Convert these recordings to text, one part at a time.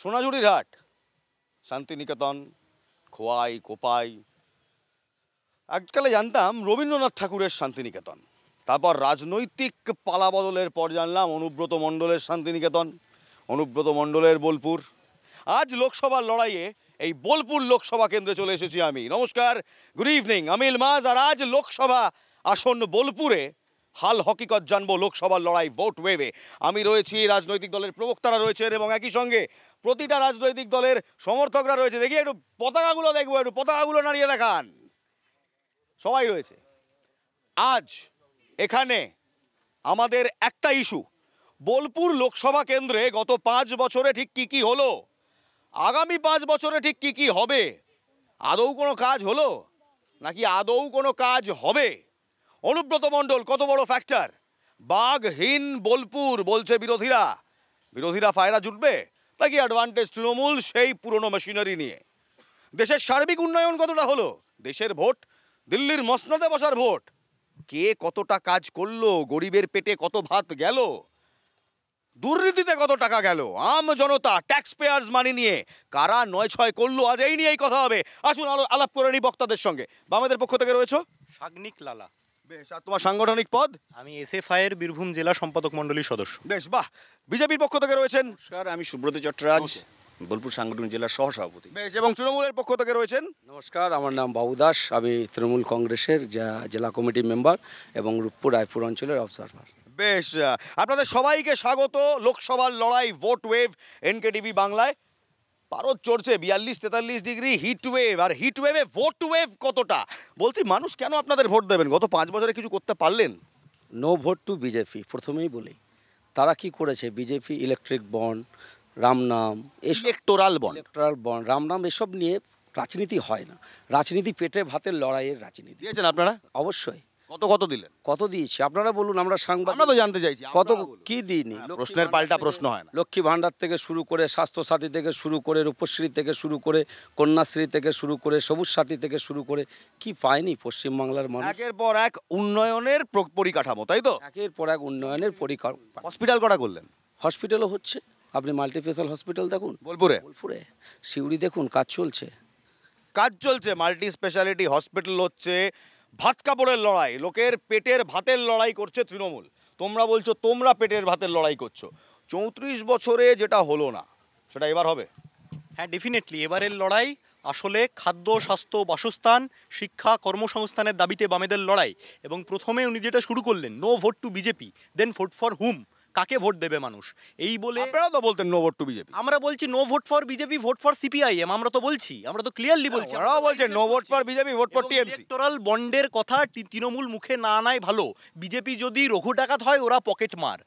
সোনাঝুরির হাট, শান্তিনিকেতন, খোয়াই, কোপাই। আজকালে জানতাম রবীন্দ্রনাথ ঠাকুরের শান্তিনিকেতন, তারপর রাজনৈতিক পালাবদলের পর জানলাম অনুব্রত মণ্ডলের শান্তিনিকেতন, অনুব্রত মণ্ডলের বোলপুর। আজ লোকসভার লড়াইয়ে এই বোলপুর লোকসভা কেন্দ্রে চলে এসেছি আমি। নমস্কার, গুড ইভিনিং, আমি ইলমাজ। আর আজ লোকসভা আসন্ন বোলপুরে হাল হকিকত জানবো লোকসভার লড়াই ভোট ওয়েভে। আমি রয়েছি, রাজনৈতিক দলের প্রবক্তারা রয়েছেন এবং একই সঙ্গে প্রতিটা রাজনৈতিক দলের সমর্থকরা রয়েছে। দেখি একটু পতাকাগুলো দেখবো, একটু পতাকাগুলো নাড়িয়ে দেখান। সবাই রয়েছে। আজ এখানে আমাদের একটা ইস্যু, বোলপুর লোকসভা কেন্দ্রে গত 5 বছরে ঠিক কি কি হলো, আগামী 5 বছরে ঠিক কি কি হবে, আদৌ কোনো কাজ হলো নাকি আদৌ কোনো কাজ হবে? অনুব্রত মণ্ডল কত বড় ফ্যাক্টর? বাঘহীন বোলপুর বলছে বিরোধীরা। বিরোধীরা ফায়রা জুটবে নাকি অ্যাডভান্টেজ তৃণমূল সেই পুরনো মেশিনারি নিয়ে? দেশের সার্বিক উন্নয়ন কতটা হলো? দেশের ভোট, দিল্লির মসনদে বসার ভোট, কে কতটা কাজ করলো, গরিবের পেটে কত ভাত গেল, দুর্নীতিতে কত টাকা গেল, আম জনতা ট্যাক্স পেয়ার্স মানি নিয়ে কারা ৯-৬ করলো, আজ এই নিয়েই কথা হবে। আসুন আলাপ করে নিই বক্তাদের সঙ্গে। বামেদের পক্ষ থেকে রয়েছে সাগনিক লালা। বেশ, আর তোমার সাংগঠনিক পদ? আমি এসএফআই এর বীরভূম জেলা সম্পাদক মণ্ডলীর সদস্য। বেশ, বাহ। বিজেপির পক্ষ থেকে রয়েছেন? নমস্কার, আমি সুব্রত চট্টরাজ, বোলপুর সাংগঠনিক জেলার সহসভাপতি। বেশ, এবং তৃণমূলের পক্ষ থেকে রয়েছেন? নমস্কার, আমার নাম বাবু দাস, আমি তৃণমূল কংগ্রেসের জেলা কমিটি মেম্বার এবং রূপপুর রায়পুর অঞ্চলের অবজারভার। বেশ, আপনাদের সবাইকে স্বাগত লোকসভার লড়াই ভোট ওয়েভ এনকেটিভি বাংলায়। পারদ চড়ছে 42-43 ডিগ্রি হিট ওয়েভ, আর হিট ওয়েভে ভোট ওয়েভ কতটা। বলছি, মানুষ কেন আপনাদের ভোট দেবেন? গত 5 বছরে কিছু করতে পারলেন? No vote to BJP. প্রথমেই বলি, তারা কি করেছে? বিজেপি ইলেকট্রিক বন্ড, রামনাম, ইলেকটোরাল বন্ড, রামনাম এসব নিয়ে রাজনীতি হয় না। রাজনীতি পেটে ভাতের লড়াইয়ের রাজনীতি। দিয়েছেন আপনারা? অবশ্যই। কত দিলেন? কত দিয়েছি আপনারা বলুন, আমরা সাংবাদিক। আমরা তো জানতে চাইছি কত কি দিইনি। প্রশ্নের পাল্টা প্রশ্ন হয় না। লক্ষ্মী ভাণ্ডার থেকে শুরু করে, স্বাস্থ্যসাথী থেকে শুরু করে, রূপশ্রী থেকে শুরু করে, কন্যাশ্রী থেকে শুরু করে, সবুজ সাথী থেকে শুরু করে, কি পায়নি পশ্চিমবাংলার মানুষ? একের পর এক উন্নয়নের পরিকাঠামো, তাই তো? একের পর এক উন্নয়নের পরিকল্পনা। হসপিটাল কটা করলেন? হসপিটালও হচ্ছে, আপনি মাল্টিস্পেশাল হসপিটাল দেখুন বোলপুরে, সিউড়ি দেখুন, কাজ চলছে। মাল্টি স্পেশালিটি হসপিটাল হচ্ছে। ভাত কাপড়ের লড়াই, লোকের পেটের ভাতের লড়াই করছে তৃণমূল। তোমরা বলছো তোমরা পেটের ভাতের লড়াই করছো। 34 বছরে যেটা হলো না, সেটা এবার হবে। হ্যাঁ, ডেফিনেটলি এবারের লড়াই আসলে খাদ্য, স্বাস্থ্য, বাসস্থান, শিক্ষা, কর্মসংস্থানের দাবিতে বামেদের লড়াই। এবং প্রথমে উনি যেটা শুরু করলেন, no vote to BJP, then vote for whom, কাকে ভোট দেবে মানুষ, এই বলে। আপনারা তো বলতেন নো ভোট টু বিজেপি। আমরা বলছি no vote for BJP, vote for CPIM. আমরা তো বলছি, আমরা তো ক্লিয়ারলি বলছি। ওরাও বলছে no vote for BJP, vote for TMC. Electoral বন্ডের কথা তৃণমূল মুখে না আনাই ভালো। বিজেপি যদি রঘু ডাকাত হয়, ওরা পকেট মার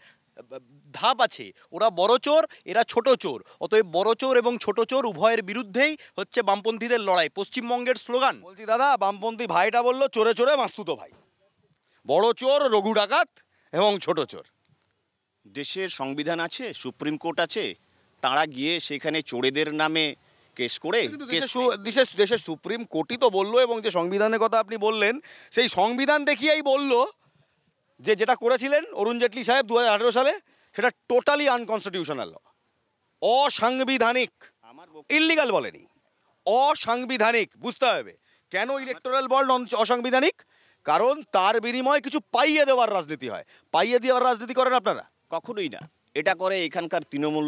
ধাপ আছে, ওরা বড় চোর, এরা ছোট চোর। অতএব বড় চোর এবং ছোট চোর উভয়ের বিরুদ্ধেই হচ্ছে বামপন্থীদের লড়াই। পশ্চিমবঙ্গের স্লোগান। বলছি দাদা, বামপন্থী ভাইটা বললো চোরে চোরে মাস্তুতো ভাই। বড় চোর রঘু ডাকাত এবং ছোট চোর। দেশের সংবিধান আছে, সুপ্রিম কোর্ট আছে, তারা গিয়ে সেখানে চোরেদের নামে কেস করে দেশের সুপ্রিম কোর্টই তো বললো, এবং যে সংবিধানের কথা আপনি বললেন, সেই সংবিধান দেখিয়েই বললো যে যেটা করেছিলেন অরুণ জেটলি সাহেব 2018 সালে, সেটা টোটালি আনকনস্টিটিউশনাল, অসাংবিধানিক। ইল্লিগাল বলেনি, অসাংবিধানিক। বুঝতে হবে কেন ইলেকটোরাল বন্ড অসাংবিধানিক। কারণ তার বিনিময়ে কিছু পাইয়ে দেওয়ার রাজনীতি হয়। পাইয়ে দেওয়ার রাজনীতি করেন আপনারা? কখনোই না। এটা করে এখানকার তৃণমূল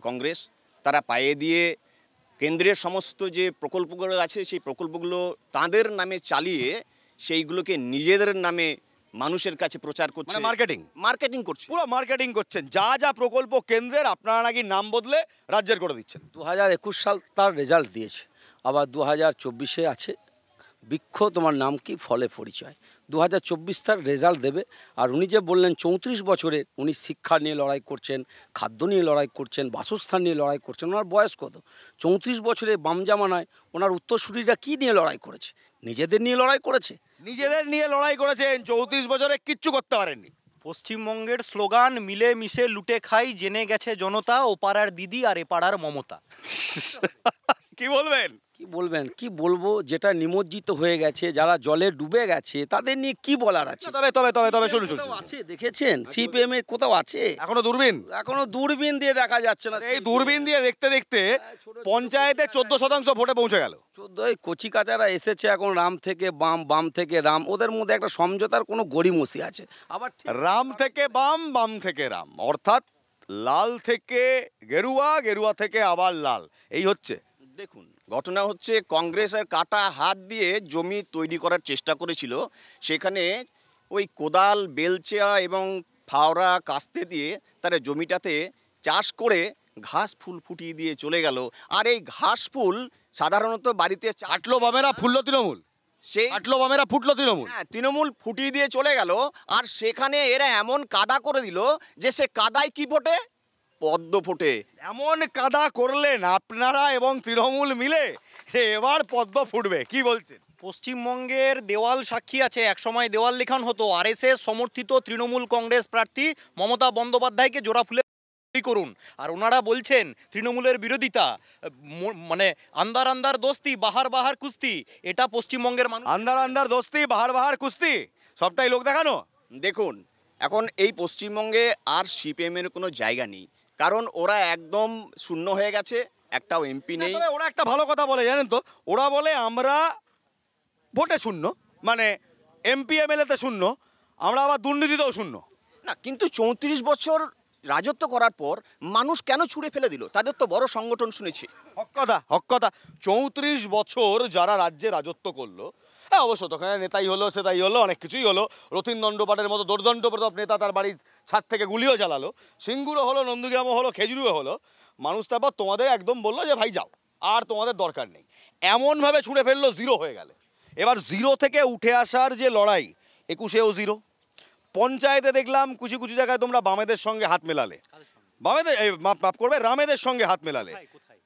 কংগ্রেস। তারা পাইয়ে দিয়ে কেন্দ্রের সমস্ত যে প্রকল্পগুলো আছে, সেই প্রকল্পগুলো তাদের নামে চালিয়ে সেইগুলোকে নিজেদের নামে মানুষের কাছে প্রচার করছে। মার্কেটিং করছে, পুরো মার্কেটিং করছেন। যা যা প্রকল্প কেন্দ্রের, আপনারা নাকি নাম বদলে রাজ্যের করে দিচ্ছেন। 2021 সাল তার রেজাল্ট দিয়েছে, আবার 2024-এ আছে বৃক্ষ তোমার নাম কি, ফলে পরিচয়। 2024 তার রেজাল্ট দেবে। আর উনি যে বললেন 34 বছরে উনি শিক্ষা নিয়ে লড়াই করছেন, খাদ্য নিয়ে লড়াই করছেন, বাসস্থান নিয়ে লড়াই করছেন। ওনার বয়স কত? 34 বছরে বাম জামানায় ওনার উত্তরসূরিরা কী নিয়ে লড়াই করেছে? নিজেদের নিয়ে লড়াই করেছে। নিজেদের নিয়ে লড়াই করেছেন। 34 বছরে কিচ্ছু করতে পারেননি। পশ্চিমবঙ্গের স্লোগান, মিলে মিশে লুটে খাই, জেনে গেছে জনতা, ও পাড়ার দিদি আর এ পাড়ার মমতা। কি বলবেন? কি কি বলবেন, কি বলবো, যেটা নিমজ্জিত হয়ে গেছে, যারা জলে ডুবে গেছে তাদের নিয়ে কি বলার আছে? তবে তবে তবে তবে শুনুন শুনুন কোথাও আছে দেখেছেন? সিপিএম এর কোথাও আছে? এখনো দূরবীন, এখনো দূরবীন দিয়ে দেখা যাচ্ছে না। এই দূরবীন দিয়ে দেখতে দেখতে পঞ্চায়েতে 14% ভোটে পৌঁছে গেল। 14 কচি কাচারা এসেছে এখন, রাম থেকে বাম, বাম থেকে রাম, ওদের মধ্যে একটা সমঝোতার কোনো গড়িমসি আছে। আবার রাম থেকে বাম, বাম থেকে রাম, অর্থাৎ লাল থেকে গেরুয়া, গেরুয়া থেকে আবার লাল, এই হচ্ছে। দেখুন, ঘটনা হচ্ছে কংগ্রেসের কাটা হাত দিয়ে জমি তৈরি করার চেষ্টা করেছিল, সেখানে ওই কোদাল, বেলচা এবং ফাওড়া কাস্তে দিয়ে তারা জমিটাতে চাষ করে ঘাস ফুল ফুটিয়ে দিয়ে চলে গেল। আর এই ঘাস ফুল সাধারণত বাড়িতে আটলো বামেরা ফুললো তৃণমূল, সেই আটলো বামেরা ফুটলো তৃণমূল। হ্যাঁ, তৃণমূল ফুটিয়ে দিয়ে চলে গেল। আর সেখানে এরা এমন কাদা করে দিল যে সে কাদায় কি ফোটে? পদ্ম ফোটে। এমন কাদা করলেন আপনারা এবং তৃণমূল মিলে, এবার পদ্ম ফুটবে, কি বলছেন? পশ্চিমবঙ্গের দেওয়াল সাক্ষী আছে, একসময় দেওয়াল লেখন হতো আরএসএস সমর্থিত তৃণমূল কংগ্রেস প্রার্থী মমতা বন্দ্যোপাধ্যায়কে জোড়া ফুলে করুন, আর ওনারা বলছেন তৃণমূলের বিরোধিতা, মানে আন্দার আন্দার দোস্তি বাহার বাহার কুস্তি, এটা পশ্চিমবঙ্গের মানুষ। আন্দার আন্দার দোস্তি বাহার বাহার কুস্তি, সবটাই লোক দেখানো। দেখুন, এখন এই পশ্চিমবঙ্গে আর সিপিএমের কোনো জায়গা নেই, কারণ ওরা একদম শূন্য হয়ে গেছে, একটাও এমপি নেই। তবে ওরা একটা ভালো কথা বলে, জানেন তো, ওরা বলে আমরা ভোটে শূন্য, মানে এমপি এমএলএতে শূন্য, আমরা আবার দুর্নীতিতেও শূন্য। না, কিন্তু 34 বছর রাজত্ব করার পর মানুষ কেন ছুঁড়ে ফেলে দিল? তাদের তো বড় সংগঠন শুনেছি। হক কথা, হক কথা। 34 বছর যারা রাজ্যে রাজত্ব করলো, হ্যাঁ অবশ্য তখন নেতাই হলো, সেটাই হলো, অনেক কিছুই হলো। রথীন দণ্ডপাটের মতো দুর্দণ্ড প্রতাপ নেতা তার বাড়ির ছাদ থেকে গুলিও চালালো, সিঙ্গুরও হলো, নন্দীগ্রামও হলো, খেজুরিও হলো। মানুষ তারপর তোমাদের একদম বললো যে ভাই যাও, আর তোমাদের দরকার নেই, এমনভাবে ছুঁড়ে ফেললো, জিরো হয়ে গেলে। এবার জিরো থেকে উঠে আসার যে লড়াই, 21-এও জিরো। পঞ্চায়েতে দেখলাম কুচি কুচি জায়গায় তোমরা বামেদের সঙ্গে হাত মেলালে, বামেদের মাপ করবে, রামেদের সঙ্গে হাত মেলালে।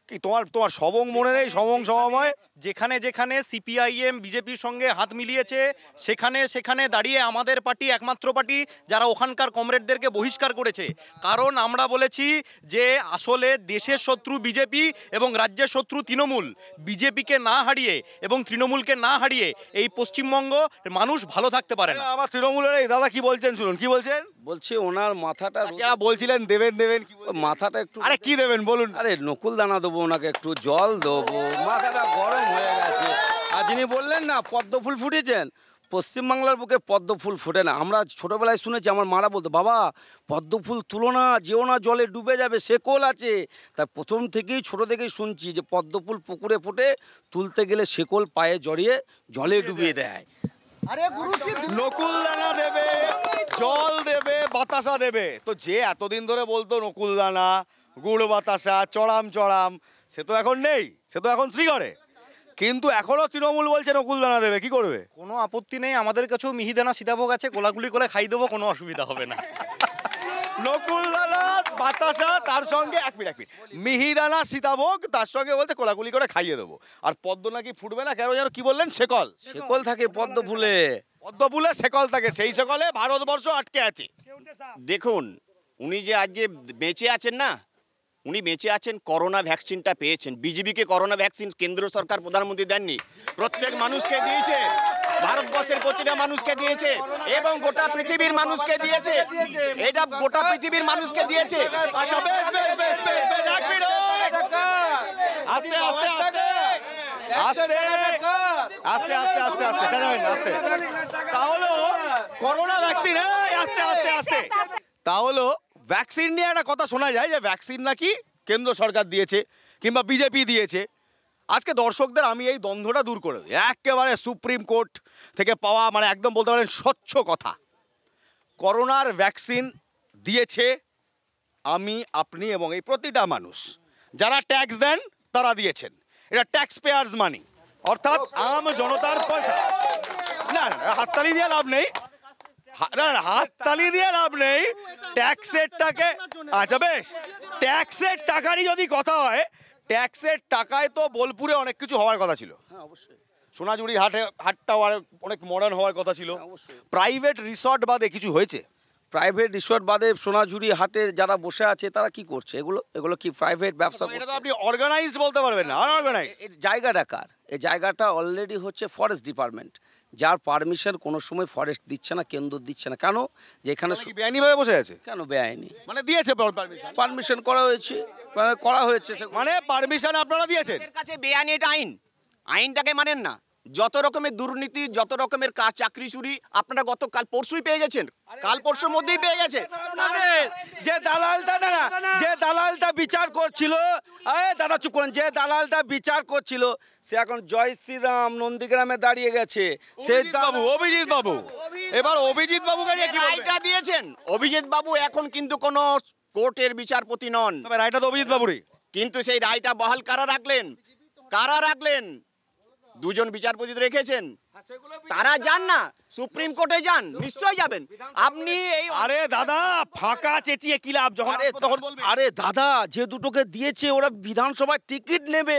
কি তোমার সবং মনে নেই? সবং সময় যেখানে যেখানে সিপিআইএম বিজেপির সঙ্গে হাত মিলিয়েছে, সেখানে সেখানে দাঁড়িয়ে আমাদের পার্টি একমাত্র পার্টি যারা ওখানকার কমরেডদেরকে বহিষ্কার করেছে। কারণ আমরা বলেছি যে আসলে দেশের শত্রু বিজেপি এবং রাজ্যের শত্রু তৃণমূল। বিজেপিকে না হারিয়ে এবং তৃণমূলকে না হারিয়ে এই পশ্চিমবঙ্গ মানুষ ভালো থাকতে পারে না। আমার তৃণমূলের এই দাদা কি বলছেন শুনুন, কি বলছেন? বলছে ওনার মাথাটা, বলছিলেন দেবেন দেবেন, কি মাথাটা একটু, আরে কি দেবেন বলুন? আরে নকুল দানা দেবো ওনাকে, একটু জল দেবো, মাথাটা গরম হয়ে গেছে। আর যিনি বললেন না পদ্ম ফুল ফুটেছেন, পশ্চিমবাংলার বুকে পদ্ম ফুল ফোটে না। আমরা ছোটোবেলায় শুনেছি, আমার মারা বলতো, বাবা পদ্ম ফুল তুলো না, যেও না জলে ডুবে যাবে, শেকল আছে। তাই প্রথম থেকেই ছোটো থেকেই শুনছি যে পদ্ম ফুল পুকুরে ফোটে, তুলতে গেলে শেকল পায়ে জড়িয়ে জলে ডুবিয়ে দেয়। নকুল দানা দেবে, জল দেবে, বাতাসা দেবে। তো যে এতদিন ধরে বলতো নকুল দানা, গুড় বাতাসা, চড়াম চড়াম, সে তো এখন নেই, সে তো এখন শ্রীগড়ে। কিন্তু এখনো তৃণমূল বলছে নকুল দানা দেবে, কি করবে? কোনো আপত্তি নেই, আমাদের কাছেও মিহিদানা সীতাভোগ আছে, কোলাগুলি করে খাই দেবো, কোনো অসুবিধা হবে না। নকুল দানা, বাতাসা, তার সঙ্গে এক মিনিট মিহিদানা সীতাভোগ, তার সঙ্গে বলছে কোলাকুলি করে খাইয়ে দেবো। আর পদ্ম নাকি ফুটবে না কেন যেন, কি বললেন? শেকল, শেকল থাকে পদ্ম ফুলে, পদ্ম ফুলে শেকল থাকে, সেই শেকলে ভারতবর্ষ আটকে আছে। দেখুন, উনি যে আজকে বেঁচে আছেন না, উনি বেঁচে আছেন, করোনা ভ্যাকসিনটা পেয়েছেন। বিজেপিকে করোনা ভ্যাকসিন কেন্দ্র সরকার, প্রধানমন্ত্রী দেননি, প্রত্যেক মানুষকে দিয়েছে, ভারতবর্ষের প্রতিটা মানুষকে দিয়েছে এবং গোটা পৃথিবীর মানুষকে দিয়েছে। এটা গোটা পৃথিবীর মানুষকে দিয়েছে। আচ্ছা বেশ বেশ বেশ বেশ বেশ, এক মিনিট, আস্তে আস্তে আস্তে আস্তে আস্তে আস্তে আস্তে আস্তে জানাবেন আস্তে। তাহলে করোনা ভ্যাকসিন, আস্তে আস্তে আস্তে, তাহলে ভ্যাকসিন নিয়ে একটা কথা শোনা যায় যে ভ্যাকসিন নাকি কেন্দ্র সরকার দিয়েছে কিংবা বিজেপি দিয়েছে। আজকে দর্শকদের আমি এই দ্বন্দ্বটা দূর করে দিই, একেবারে সুপ্রিম কোর্ট থেকে পাওয়া, মানে একদম বলতে পারেন স্বচ্ছ কথা। করোনার ভ্যাকসিন দিয়েছে আমি, আপনি এবং এই প্রতিটা মানুষ, যারা ট্যাক্স দেন তারা দিয়েছেন। এটা ট্যাক্স পেয়ার্স মানি, অর্থাৎ আম জনতার পয়সা। না না, হাততালি দিয়ে লাভ নেই, না না, হাততালি দিয়ে লাভ নেই, ট্যাক্সের টাকা। আচ্ছা বেশ, ট্যাক্সের টাকারই যদি কথা হয়, ট্যাক্সের টাকায় তো বোলপুরে অনেক কিছু হওয়ার কথা ছিল, সোনাঝুরি হাটটাও অনেক মডার্ন হওয়ার কথা ছিল, প্রাইভেট রিসর্ট বাদে কিছু হয়েছে? প্রাইভেট রিসোর্ট বাদে সোনাঝুরি হাটে যারা বসে আছে তারা কি করছে? এগুলো এগুলো কি প্রাইভেট ব্যবসা এটা করছে? তো আপনি অর্গানাইজড বলতে পারবেন না, আনঅর্গানাইজড। এই জায়গাটা কার? এই জায়গাটা অলরেডি হচ্ছে ফরেস্ট ডিপার্টমেন্ট, যার পারমিশন কোনো সময় ফরেস্ট দিচ্ছে না, কেন্দ্র দিচ্ছে না। কেন? যেখানে বেআইনিভাবে বসে আছে, কেন বেআইনি? মানে দিয়েছে পারমিশন, পারমিশন করা হয়েছে, মানে পারমিশন আপনারা দিয়েছেন। এর কাছে বেআইনি এটা আইন, আইনটাকে মানেন না। যত রকমের দুর্নীতি, যত রকমের চাকরি চুরি আপনারা গতকাল পরশুই পেয়ে গেছেন, কাল পরশুর মধ্যেই পেয়ে গেছে। যে দালালটা বিচার করছিল, দাদা চুপ করেন, যে দালালটা বিচার করছিল সে এখন জয় শ্রীরাম নন্দীগ্রামে দাঁড়িয়ে গেছে। অভিজিৎ বাবু এবার অভিজিৎ বাবুকে নিয়ে কি বলবেন? রায়টা দিয়েছেন অভিজিৎ বাবু, এখন কিন্তু কোনো কোর্টের বিচারপতি নন, তবে রায়টা তো অভিজিৎ বাবুরই। কিন্তু সেই রায়টা বহাল কারা রাখলেন? দুজন বিচারপতি রেখেছেন, তারা যান না সুপ্রিম কোর্টে, যান, নিশ্চয়ই যাবেন আপনি। এই আরে দাদা ফাঁকা চেঁচিয়ে কি লাভ, যখন তখন বলবেন। আরে দাদা, যে দুটোকে দিয়েছে ওরা বিধানসভায় টিকিট নেবে,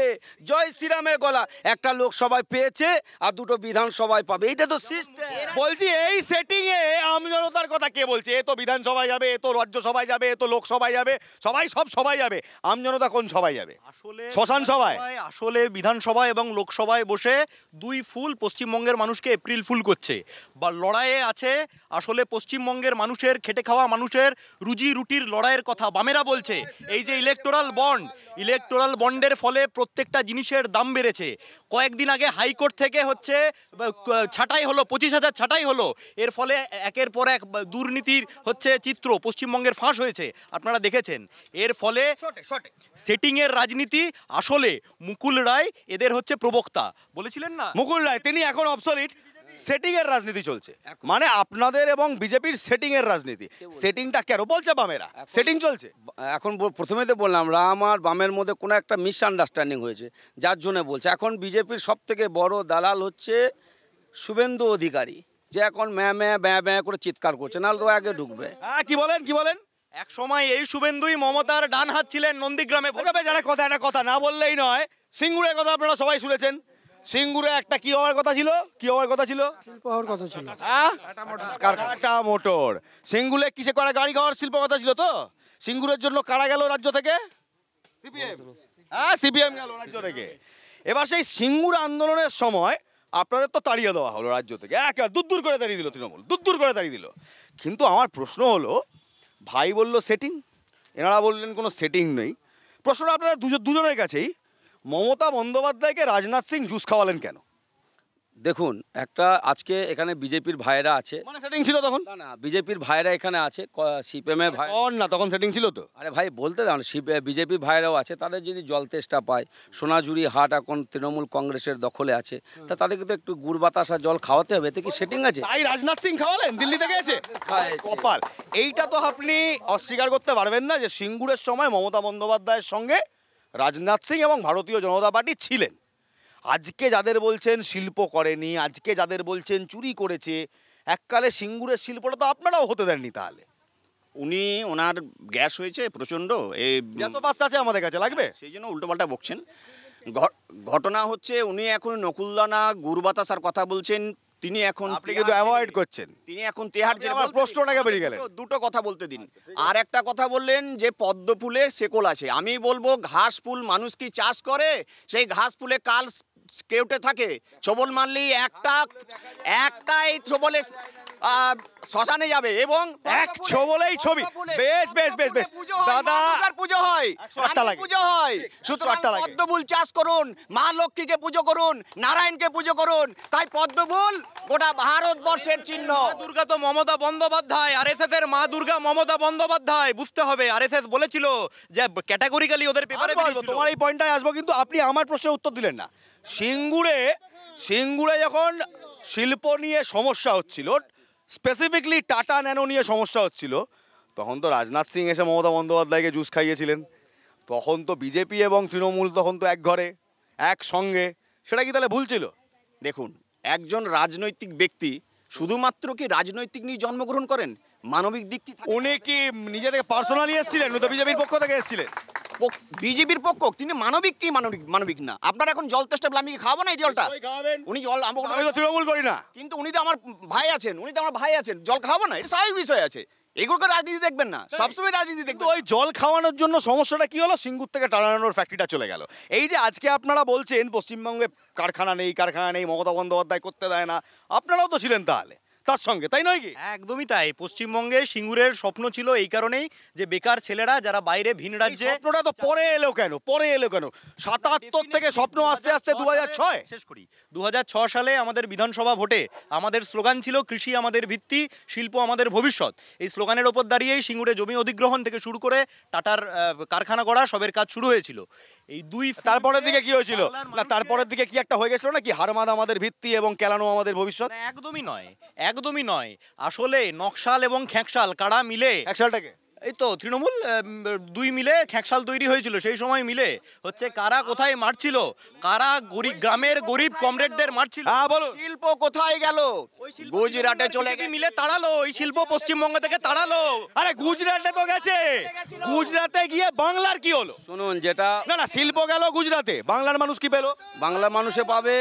জয় শ্রীরামের গলা, একটা লোকসভায় পেয়েছে আর দুটো বিধানসভায় পাবে, এইটা তো সিস্টেম। বলছি এই সেটিং এ আমজনতার কথা কে বলছে? এ তো বিধানসভায় যাবে, এ তো রাজ্যসভায় যাবে, এ তো লোকসভায় যাবে, সব সবাই যাবে, আমজনতা কোন সভায় যাবে? আসলে শ্মশান সভায়। আসলে বিধানসভা এবং লোকসভায় বসে দুই ফুল পশ্চিমবঙ্গের মানুষকে এপ্রিল ফুল করছে বা লড়াইয়ে আছে। আসলে পশ্চিমবঙ্গের মানুষের, খেটে খাওয়া মানুষের রুজি রুটির লড়াইয়ের কথা বামেরা বলছে। এই যে ইলেকটোরাল বন্ডের ফলে প্রত্যেকটা জিনিসের দাম বেড়েছে। কয়েকদিন আগে হাইকোর্ট থেকে হচ্ছে ছাঁটাই হলো, 25,000 ছাঁটাই হলো। এর ফলে একের পর এক দুর্নীতির হচ্ছে চিত্র পশ্চিমবঙ্গের ফাঁস হয়েছে, আপনারা দেখেছেন। এর ফলে সেটিংয়ের রাজনীতি, আসলে মুকুল রায় এদের হচ্ছে প্রবক্তা, বলেছিলেন না মুকুল রায়, তিনি এখন অবসলিট। সেটিং এর রাজনীতি চলছে, মানে আপনাদের এবং বিজেপির সেটিং এর রাজনীতি। সেটিংটা কেন বলছে বামেরা? সেটিং চলছে। এখন প্রথমেই তো বললাম, রাম আর বামের মধ্যে কোনো একটা মিসআন্ডারস্ট্যান্ডিং হয়েছে, যার জন্য বলছে। এখন বিজেপির সব থেকে বড় দালাল হচ্ছে শুভেন্দু অধিকারী, যে এখন ম্যা করে চিৎকার করছে, নাহলে তো আগে ঢুকবে। হ্যাঁ, কি বলেন? এক সময় এই শুভেন্দুই মমতার ডান হাত ছিলেন নন্দীগ্রামে। একটা কথা না বললেই নয়। সিঙ্গুরের কথা আপনারা সবাই শুনেছেন। সিঙ্গুরে একটা কি হওয়ার কথা ছিল? শিল্প হওয়ার কথা ছিল। হ্যাঁ, টাটা মোটর। সিঙ্গুরে কিসে করা গাড়ি খাওয়ার শিল্প কথা ছিল তো? সিঙ্গুরের জন্য কারা গেল রাজ্য থেকে? সিপিএম। হ্যাঁ, সিপিএম গেল রাজ্য থেকে। এবার সেই সিঙ্গুর আন্দোলনের সময় আপনাদের তো তাড়িয়ে দেওয়া হলো রাজ্য থেকে, একেবারে দূর করে তাড়িয়ে দিল তৃণমূল, দূর করে তাড়িয়ে দিল। কিন্তু আমার প্রশ্ন হলো, ভাই বলল সেটিং, এনারা বললেন কোনো সেটিং নেই। প্রশ্নটা আপনাদের দুজনের কাছেই, মমতা বন্দ্যোপাধ্যায়কে রাজনাথ সিং জুস খাওয়ালেন কেন? দেখুন, একটা আজকে এখানে বিজেপির ভাইরা আছে, মানে সেটিং ছিল তখন? না বিজেপির ভাইরা এখানে আছে, সিপিএমের ভাই না, তখন সেটিং ছিল তো। আরে ভাই বলতে দাও, বিজেপির ভাইরাও আছে, তাদের যদি জল তেষ্টা পায়, সোনাঝুরি হাট এখন তৃণমূল কংগ্রেসের দখলে আছে, তা তাদেরকে তো একটু গুড় বাতাসা জল খাওয়াতে হবে, এতে কি সেটিং আছে? তাই রাজনাথ সিং খাওয়ালেন, দিল্লি থেকে এসে। কপাল, এইটা তো আপনি অস্বীকার করতে পারবেন না যে সিঙ্গুরের সময় মমতা বন্দ্যোপাধ্যায়ের সঙ্গে রাজনাথ সিং এবং ভারতীয় জনতা পার্টি ছিলেন। আজকে যাদের বলছেন শিল্প করেনি, আজকে যাদের বলছেন চুরি করেছে, এককালে সিঙ্গুরের শিল্পটা তো আপনারাও হতে দেননি। তাহলে ওনার গ্যাস হয়েছে প্রচণ্ড, এই গ্যাস ফাস্ট আছে আমাদের কাছে, লাগবে, সেই জন্য উল্টোপাল্টা বকছেন। ঘটনা হচ্ছে উনি এখন নকুলদানা গুড় বাতাসার কথা বলছেন। তিনি এখন, আপনি কিন্তু অ্যাভয়েড করছেন, তিনি এখন তেহার জেলে। আমার প্রশ্নটাকে বেরিয়ে গেলেন। দুটো কথা বলতে দিন। আর একটা কথা বললেন যে পদ্ম ফুলে শেকল আছে। আমি বলবো, ঘাস ফুল মানুষ কি চাষ করে? সেই ঘাস ফুলে কাল কেউটে থাকে, ছবল মারলেই একটাই ছবলে শ্মশানে যাবে এবং এক ছবলেই ছবি। বেশ দাদা, পুজো হয়, পুজো হয়। সুতরাং পদ্মফুল চাষ করুন, মা লক্ষ্মীকে পুজো করুন, নারায়ণকে পুজো করুন। তাই পদ্মফুল গোটা ভারতবর্ষের চিহ্ন। দুর্গা তো মমতা বন্দ্যোপাধ্যায়, আরএসএস এর মা দুর্গা মমতা বন্দ্যোপাধ্যায়। বুঝতে হবে, আরএসএস বলেছিল যে ক্যাটাগরিক্যালি ওদের পেপারে বেরিয়েছিল। তোমার এই পয়েন্টটায় আসবো, কিন্তু আপনি আমার প্রশ্নের উত্তর দিলেন না। সিঙ্গুরে যখন শিল্প নিয়ে সমস্যা হচ্ছিল, স্পেসিফিকলি টাটা ন্যানো নিয়ে সমস্যা হচ্ছিল, তখন তো রাজনাথ সিং এসে মমতা বন্দ্যোপাধ্যায়কে জুস খাইয়েছিলেন। তখন তো বিজেপি এবং তৃণমূল তখন তো এক ঘরে একসঙ্গে, সেটা কি তাহলে ভুল ছিল? দেখুন, একজন রাজনৈতিক ব্যক্তি শুধুমাত্র কি রাজনৈতিক নিয়ে জন্মগ্রহণ করেন? মানবিক দিক কি? উনি কি নিজে থেকে পার্সোনালি এসেছিলেন? উনি তো বিজেপির পক্ষ থেকে এসেছিলেন। বিজেপির পক্ষ, তিনি মানবিক কি মানবিক না? আপনার এখন জল তেষ্টা আমি কি খাবো না এই জলটা? উনি জল, আমি তো তৃণমূল করি না, কিন্তু উনি তো আমার ভাই আছেন, জল খাবো না, এটা স্বাভাবিক বিষয় আছে। এগুলোকে রাজনীতি দেখবেন না, সবসময় রাজনীতি কিন্তু দেখবেন। ওই জল খাওয়ানোর জন্য সমস্যাটা কি হলো, সিঙ্গুর থেকে টানানোর ফ্যাক্টরিটা চলে গেল। এই যে আজকে আপনারা বলছেন পশ্চিমবঙ্গে কারখানা নেই, মমতা বন্দ্যোপাধ্যায় করতে দেয় না, আপনারাও তো ছিলেন তাহলে তার সঙ্গে, তাই নয় কি? একদমই তাই। পশ্চিমবঙ্গে সিঙ্গুরের স্বপ্ন ছিল এই কারণেই যে বেকার ছেলেরা যারা বাইরে ভিন এই রাজ্যে স্বপ্নটা তো পরে এলো কেন? 77 থেকে স্বপ্ন আস্তে আস্তে 2006। শেষ করি। 2006 সালে আমাদের বিধানসভা ভোটে আমাদের স্লোগান ছিল কৃষি আমাদের ভিত্তি, শিল্প আমাদের ভবিষ্যৎ। এই স্লোগানের ওপর দাঁড়িয়েই সিঙ্গুরে জমি অধিগ্রহণ থেকে শুরু করে টাটার কারখানা গড়া সবের কাজ শুরু হয়েছিল। এই দুই তারপরের দিকে কি হয়েছিল? না তারপরের দিকে কি একটা হয়ে গেছিল না কি, হারমাদ আমাদের ভিত্তি এবং কেলানো আমাদের ভবিষ্যৎ? না, একদমই নয়, একদমই নয়। আসলে নকশাল এবং খ্যাঁকশাল কারা মিলে, এক সালটাকে এই তো তৃণমূল দুই মিলে খ্যাঁকশাল তৈরি হয়েছিল সেই সময় মিলে। হচ্ছে কারা কোথায় মারছিল, কারা গরিব গ্রামের গরিব কমরেডদের মারছিল। হ্যাঁ বলো। শিল্প কোথায় গেল? গুজরাটে চলে বিজেপি মিলে তাড়ালো ওই শিল্প, পশ্চিমবঙ্গ থেকে তাড়ালো। আরে গুজরাটে তো গেছে, গুজরাটে গিয়ে বাংলার কি হলো? শুনুন, যেটা না শিল্প গেল গুজরাটে, বাংলার মানুষ কি পেলো? বাংলা মানুষে পাবে,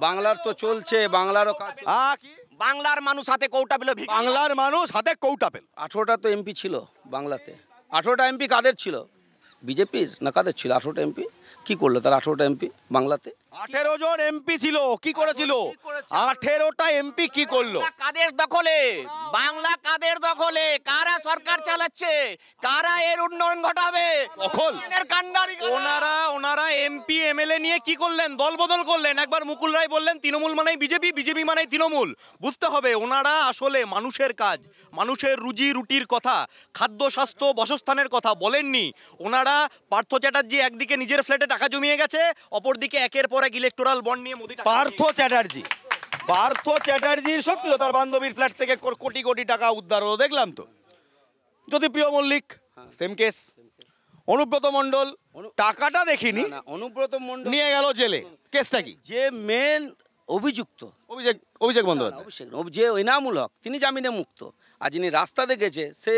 বাংলার তো চলছে, বাংলারও কাজ। কি বাংলার মানুষ হাতে কৌটা পেল, বাংলার মানুষ হাতে কৌটা পেল। 18টা তো এমপি ছিল বাংলাতে। 18টা এমপি কাদের ছিল? বিজেপির না কাদের ছিল 18টা এমপি? কি করলো তার 18টা এমপি বাংলাতে? 18 জন এমপি ছিল, কি করেছিল? 18টা এমপি কি করলো? কাদের দখলে বাংলা? কাদের দখলে? কারা সরকার চালাচ্ছে? কারা এর উন্নয়ন ঘটাবে? দখল। ওনারা এমপি এমএলএ নিয়ে কি করলেন? দল বদল করলেন। একবার মুকুল রায় বললেন তৃণমূল মানেই বিজেপি, বিজেপি মানেই তৃণমূল। বুঝতে হবে ওনারা আসলে মানুষের কাজ, মানুষের রুজি রুটির কথা, খাদ্য স্বাস্থ্য বাসস্থানের কথা বলেননি। ওনারা পার্থ চ্যাটার্জি একদিকে নিজের ফ্ল্যাটে টাকা জমিয়ে গেছে, অপরদিকে একের পর এক ইলেকটোরাল বন্ড নিয়ে মোদি পার্থ চ্যাটার্জির সত্যি তো তার বান্ধবীর ফ্ল্যাট থেকে কোটি কোটি টাকা উদ্ধার হলো, দেখলাম তো। Jyotipriyo Mallick same case. অনুব্রত মণ্ডল টাকাটা দেখিনি, না, অনুব্রত মণ্ডল নিয়ে গেল জেলে। কেসটা কি? যে মেন অভিযুক্ত অভিষেক বন্দ্যোপাধ্যায়। অভিষেক যে এনামুল হক, তিনি জামিনে মুক্ত, আর যিনি রাস্তা দেখেছে সে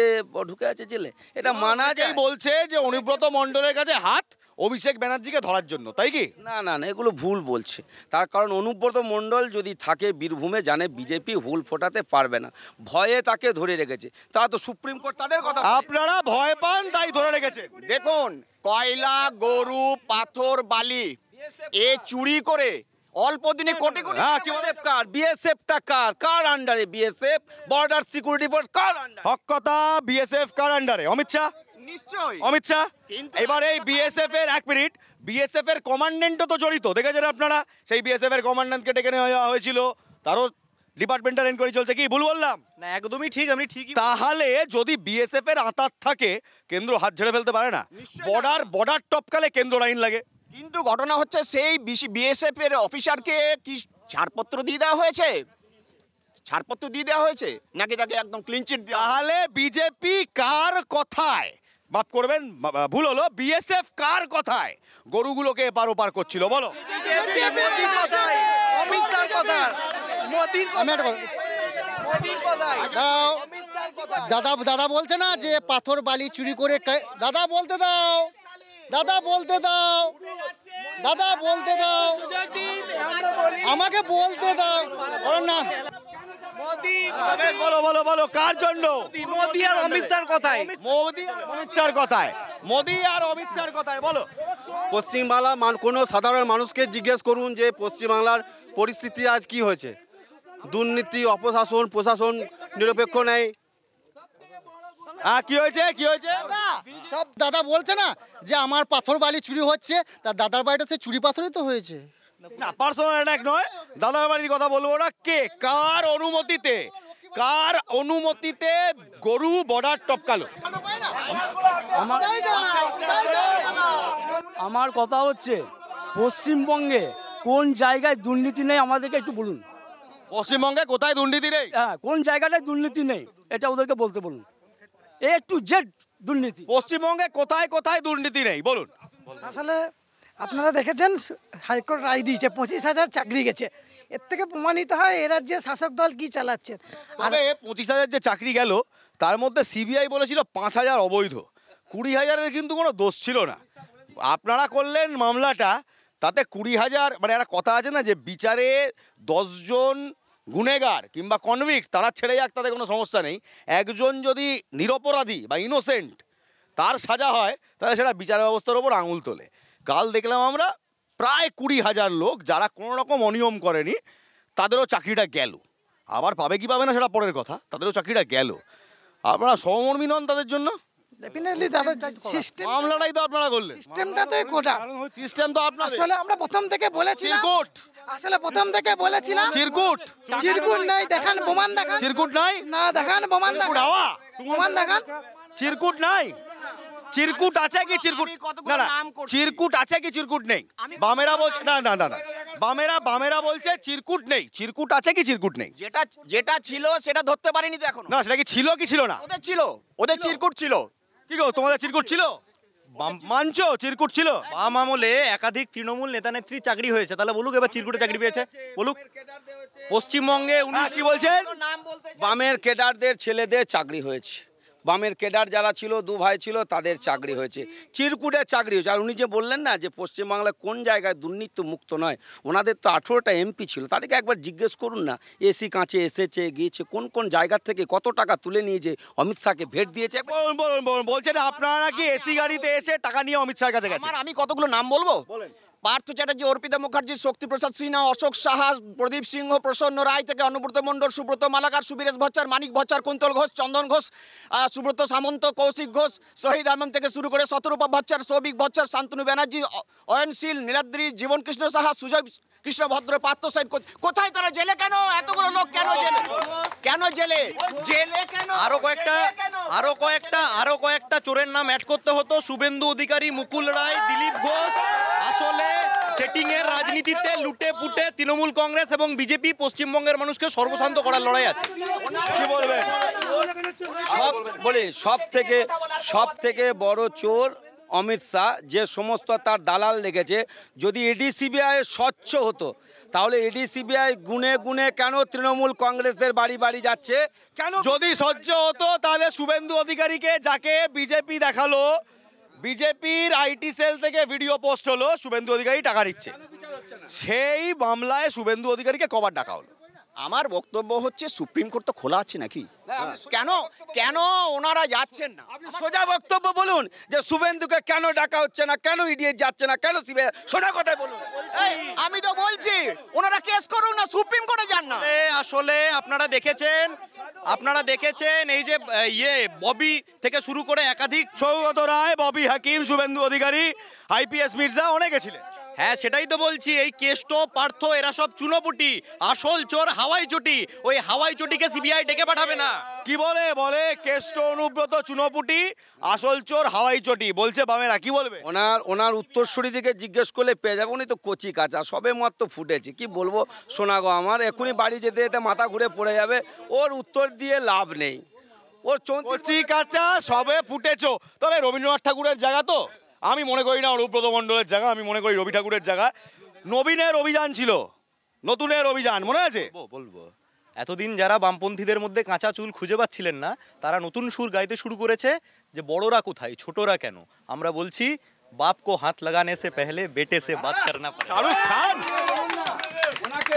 ঢুকে আছে জেলে। এটা মানা যায়? বলছে যে অনুব্রত মণ্ডলের কাছে হাত অভিষেক ব্যানার্জিকে ধরার জন্য, তাই কি? না না না, এগুলো ভুল বলছে। তার কারণ অনুব্রত মণ্ডল যদি থাকে বীরভূমে, জানে বিজেপি হুল ফোটাতে পারবে না, ভয়ে তাকে ধরে রেখেছে। তারা তো সুপ্রিম কোর্ট তাদের কথা বলে। আপনারা ভয় পান তাই ধরে রেখেছেন। দেখুন, কয়লা, গরু, পাথর, বালি এ চুরি করে অল্প দিনে কোটি কোটি হ্যাঁ, কি বলে? বিএসএফটা কার আন্ডারে? বিএসএফ বর্ডার সিকিউরিটি ফোর্স কার আন্ডারে? হক কথা, বিএসএফ কার আন্ডারে? অমিত শাহ। নিশ্চয়ই। অমিত শাহ। কিন্তু এবার এই বিএসএফ এর এক মিনিট, বিএসএফ এর কমান্ডেন্টও তো জড়িত, দেখেছেন আপনারা? সেই বিএসএফ এর কমান্ডেন্টকে ডেকে নেওয়া হয়েছিল, তারও ডিপার্টমেন্টাল এনকোয়ারি চলছে। কি ভুল বললাম? না, একদমই ঠিক, আমি ঠিকই। তাহলে যদি বিএসএফ এর আঁতাত থাকে, কেন্দ্র হাত ঝেড়ে ফেলতে পারে না। বর্ডার টপকালে কেন্দ্র লাইন লাগে। কিন্তু ঘটনা হচ্ছে সেই বিএসএফ এর অফিসারকে কি ছাড়পত্র দিয়ে দেওয়া হয়েছে? ছাড়পত্র দিয়ে দেওয়া হয়েছে নাকি তাকে একদম ক্লিন চিট দেওয়া? তাহলে বিজেপি কার কথায় মাফ করবেন, ভুল হলো, বিএসএফ কার কথায় গরুগুলোকে এপার ওপার করছিল বলো? দাদা বলছে না যে পাথর বালি চুরি করে, দাদা বলতে দাও, দাদা বলতে দাও, দাদা বলতে দাও, আমাকে বলতে দাও। না বলো বলো বলো, কার জন্য? মোদি আর অমিত শাহর কথায়। মোদি আর অমিত শাহর কথায়। মোদি আর অমিত শাহর কথায় বলো। পশ্চিমবাংলা কোনো সাধারণ মানুষকে জিজ্ঞেস করুন যে পশ্চিমবাংলার পরিস্থিতি আজ কি হয়েছে। দুর্নীতি, অপশাসন, প্রশাসন নিরপেক্ষ নেই। কি হয়েছে? কি হয়েছে? সব দাদা বলছে না যে আমার পাথর বালি চুরি হচ্ছে, তার দাদার বাড়িটা সে চুরি পাথরই তো হয়েছে। না, পার্সোনাল অ্যাটাক নয়, দাদার বাড়ির কথা বলবো না। কে, কার অনুমতিতে গরু বর্ডার টপকালো? আমার কথা হচ্ছে পশ্চিমবঙ্গে কোন জায়গায় দুর্নীতি নেই আমাদেরকে একটু বলুন। পশ্চিমবঙ্গে কোথায় দুর্নীতি নেই? হ্যাঁ, কোন জায়গাটায় দুর্নীতি নেই এটা ওদেরকে বলতে বলুন। এ টু জেড দুর্নীতি। পশ্চিমবঙ্গে কোথায় কোথায় দুর্নীতি নেই বলুন? আসলে আপনারা দেখেছেন হাইকোর্ট রায় দিয়েছে 25,000 চাকরি গেছে। এর থেকে প্রমাণিত হয় এ রাজ্যে শাসক দল কি চালাচ্ছে। আর 25,000 যে চাকরি গেল, তার মধ্যে সিবিআই বলেছিল 5,000 অবৈধ, 20,000-এর কিন্তু কোনো দোষ ছিল না। আপনারা করলেন মামলাটা, তাতে 20,000, মানে একটা কথা আছে না যে বিচারে 10 জন গুনেগার কিংবা কনভিক্ট তারা ছেড়ে যাক, তাদের কোনো সমস্যা নেই। একজন যদি নিরপরাধী বা ইনোসেন্ট তার সাজা হয় তাহলে সেটা বিচার ব্যবস্থার ওপর আঙুল তোলে। কাল দেখলাম আমরা প্রায় 20,000 লোক যারা কোনো রকম অনিয়ম করেনি তাদেরও চাকরিটা গেল। আবার পাবে কি পাবে না সেটা পরের কথা, তাদেরও চাকরিটা গেল। আপনারা সহমর্মী নন তাদের জন্য? ডেফিনেটলি দাদা, সিস্টেম মামলাটাই তো আপনারা করলেন, সিস্টেমটাতে কোটা সিস্টেম তো আপনাদের। আসলে আমরা প্রথম থেকে বলেছিলাম, চিরকুট আসলে প্রথম থেকে বলেছিলাম চিরকুট চিরকুট নাই, দেখান প্রমাণ দেখান। চিরকুট নাই না দেখান প্রমাণ দেখান, হাওয়া প্রমাণ দেখান। চিরকুট নাই, চিরকুট আছে কি চিরকুট? না না, চিরকুট আছে কি চিরকুট নেই? বামেরা বলছে না না না না, বামেরা বলছে চিরকুট নেই। চিরকুট আছে কি চিরকুট নেই? যেটা ছিল সেটা ধরতে পারিনি তো এখনো। না, সেটা কি ছিল কি ছিল না? ওদের চিরকুট ছিল। কি গো, তোমাদের চিরকুট ছিল? মানছো চিরকুট ছিল? বাম আমলে একাধিক তৃণমূল নেতা নেত্রী চাকরি হয়েছে, তাহলে বলুক এবার চিরকুটে চাকরি পেয়েছে বলুক। পশ্চিমবঙ্গে উনি কি বলছেন? বামের কেডারদের ছেলেদের চাকরি হয়েছে, বামের কেডার যারা ছিল, দু ভাই ছিল, তাদের চাকরি হয়েছে, চিরকুটে চাকরি হয়েছে। আর উনি যে বললেন না যে পশ্চিমবাংলায় কোন জায়গায় দুর্নীতি মুক্ত নয়, ওনাদের তো 18টা এমপি ছিল, তাদেরকে একবার জিজ্ঞেস করুন না এসি কাঁচে এসেছে গিয়েছে, কোন কোন জায়গা থেকে কত টাকা তুলে নিয়েছে, অমিত শাহকে ভেট দিয়েছে। বলছেন আপনারা নাকি এসি গাড়িতে এসে টাকা নিয়ে অমিত শাহের কাছে গেছেন। আমি কতগুলো নাম বলবো? পার্থ চ্যাটার্জি, অর্পিতা মুখার্জি, শক্তিপ্রসাদ সিনহা, অশোক সাহা, প্রদীপ সিংহ, প্রসন্ন রায় থেকে অনুব্রত মণ্ডল, সুব্রত মালাকার, সুবীরেশ ভট্টাচার্য, মানিক ভট্টাচার্য, কুন্তল ঘোষ, চন্দন ঘোষ, সুব্রত সামন্ত, কৌশিক ঘোষ, শহীদ আহমেদ থেকে শুরু করে শতরূপা ভট্টাচার্য, সৌভিক ভট্টাচার্য, শান্তনু ব্যানার্জি, অয়নশীল, নীলাদ্রি, জীবন কৃষ্ণ সাহা, সুজয় কৃষ্ণ ভদ্র, পার্থ সাইড। কোথায় তারা? জেলে কেন? এতগুলো লোক কেন জেলে? কেন জেলে? জেলে কেন? আরো কয়েকটা চোরের নাম অ্যাড করতে হতো, শুভেন্দু অধিকারী, মুকুল রায়, দিলীপ ঘোষ। আসলে সেটিং এর রাজনীতিতে লুটে পুটে তৃণমূল কংগ্রেস এবং বিজেপি পশ্চিমবঙ্গের মানুষকে সর্বশান্ত করার লড়াই আছে। কি বলবেন? সব থেকে বড় চোর অমিত শাহ, যে সমস্ত তার দালাল লেগেছে। যদি ইডি সিবিআই স্বচ্ছ হতো তাহলে ইডি সিবিআই গুনে গুনে কেন তৃণমূল কংগ্রেসদের বাড়ি বাড়ি যাচ্ছে কেন? যদি স্বচ্ছ হতো তাহলে শুভেন্দু অধিকারীকে, যাকে বিজেপি দেখালো, বিজেপির আইটি সেল থেকে ভিডিও পোস্ট হলো শুভেন্দু অধিকারী টাকা নিচ্ছে, সেই মামলায় শুভেন্দু অধিকারীকে কবার ডাকা হলো? আমার বক্তব্য হচ্ছে সুপ্রিম কোর্ট তো খোলা আছে নাকি? কেন কেন ওনারা যাচ্ছেন না? আপনি সোজা বক্তব্য বলুন যে শুভেন্দুকে কেন ডাকা হচ্ছে না, কেন ইডিএ যাচ্ছে না, কেন সিবিআই, সোজা কথাই বলুন। আমি তো বলছি ওনারা কেস করুন না, সুপ্রিম কোর্টে যান না। আসলে আপনারা দেখেছেন এই যে ববি থেকে শুরু করে একাধিক, সৌগত রায়, ববি হাকিম, শুভেন্দু অধিকারী, আইপিএস মির্জা, অনেকে ছিলেন। হ্যাঁ সেটাই তো বলছি, এই কেষ্ট পার্থ এরা সব চুনোপুটি, আসল চোর হাওয়াই চটি। ওই হাওয়াই চটিকে সিবিআই ডেকে পাঠাবে না। কি বলে কেষ্ট, অনুব্রত চুনোপুটি, আসল চোর হাওয়াই চটি বলছে বামেরা। কি বলবে? ওনার উত্তরসূরি দিকে জিজ্ঞেস করলে পেয়ে যাবে, উনি তো কচি কাঁচা, সবে মাত্র ফুটেছে। কি বলবো শোনা গো, আমার এখনই বাড়ি যেতে যেতে মাথা ঘুরে পড়ে যাবে, ওর উত্তর দিয়ে লাভ নেই। ওর কচি কাঁচা, সবে ফুটেছো। তবে রবীন্দ্রনাথ ঠাকুরের জায়গা তো, আমি মনে করি না অনুব্রত মণ্ডলের জায়গা, আমি মনে করি রবি ঠাকুরের জায়গা। নবীনের অভিযান ছিল, নতুনের অভিযান মনে আছে? বলবো এতদিন যারা বামপন্থীদের মধ্যে কাঁচা চুল খুঁজে পাচ্ছিলেন না, তারা নতুন সুর গাইতে শুরু করেছে যে বড়রা কোথায়, ছোটরা কেন। আমরা বলছি বাপ কো হাত লাগানে সে পহলে বেটে সে বাত করনা পড়ে। শাহরুখ খান ওনাকে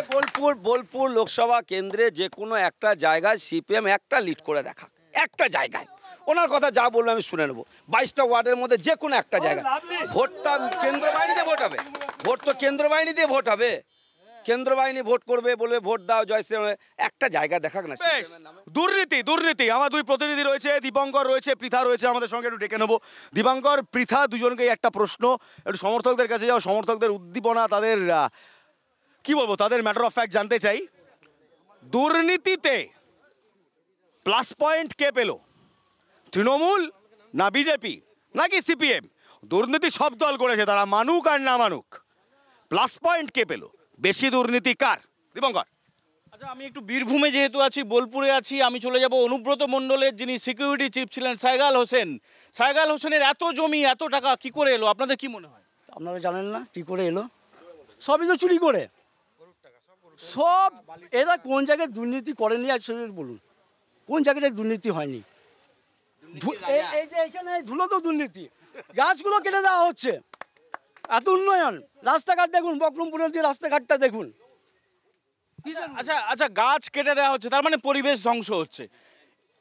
বোলপুর লোকসভা কেন্দ্রে যে কোনো একটা জায়গায় সিপিএম একটা লিড করে দেখা, একটা জায়গায় ওনার কথা যা বলবো আমি শুনে নেবো। 22টা ওয়ার্ডের মধ্যে যে কোনো একটা জায়গায় ভোটটা কেন্দ্র বাহিনী দিয়ে ভোট হবে, ভোট তো কেন্দ্র বাহিনী দিয়ে ভোট হবে, কেন্দ্র বাহিনী ভোট করবে, বলবে ভোট দাও জয় শ্রীরাম, একটা জায়গা দেখাক না। দুর্নীতি। আমার দুই প্রতিনিধি রয়েছে, দীপঙ্কর রয়েছে, পৃথা রয়েছে আমাদের সঙ্গে, একটু ডেকে নেবো। দীপঙ্কর, পৃথা, দুজনকেই একটা প্রশ্ন, একটু সমর্থকদের কাছে যাও, সমর্থকদের উদ্দীপনা, তাদের কি বলবো, তাদের ম্যাটার অফ ফ্যাক্ট জানতে চাই। দুর্নীতিতে প্লাস পয়েন্ট কে পেল, তৃণমূল না বিজেপি নাকি সিপিএম? দুর্নীতি সব দল করেছে, তারা মানুক আর না মানুক, প্লাস পয়েন্ট কে পেল, বেশি দুর্নীতি কার? দীপঙ্কর। আচ্ছা, আমি একটু বীরভূমে যেহেতু আছি, বোলপুরে আছি, আমি চলে যাব অনুব্রত মণ্ডলের যিনি সিকিউরিটি চিফ ছিলেন, সাইগাল হোসেনের এত জমি এত টাকা কি করে এলো আপনাদের কি মনে হয়? আপনারা জানেন না কি করে এলো? সবই তো চুরি করে। সব এরা কোন জায়গায় দুর্নীতি করেনি আর বলুন, কোন জায়গাটায় দুর্নীতি হয়নি? এই যে এখানে ধুলো তো দুর্নীতি, গাছগুলো কেটে দেওয়া হচ্ছে, এত উন্নয়ন, রাস্তাঘাট দেখুন, বকরমপুরের যে রাস্তাঘাটটা দেখুন, আচ্ছা আচ্ছা, গাছ কেটে দেওয়া হচ্ছে, তার মানে পরিবেশ ধ্বংস হচ্ছে।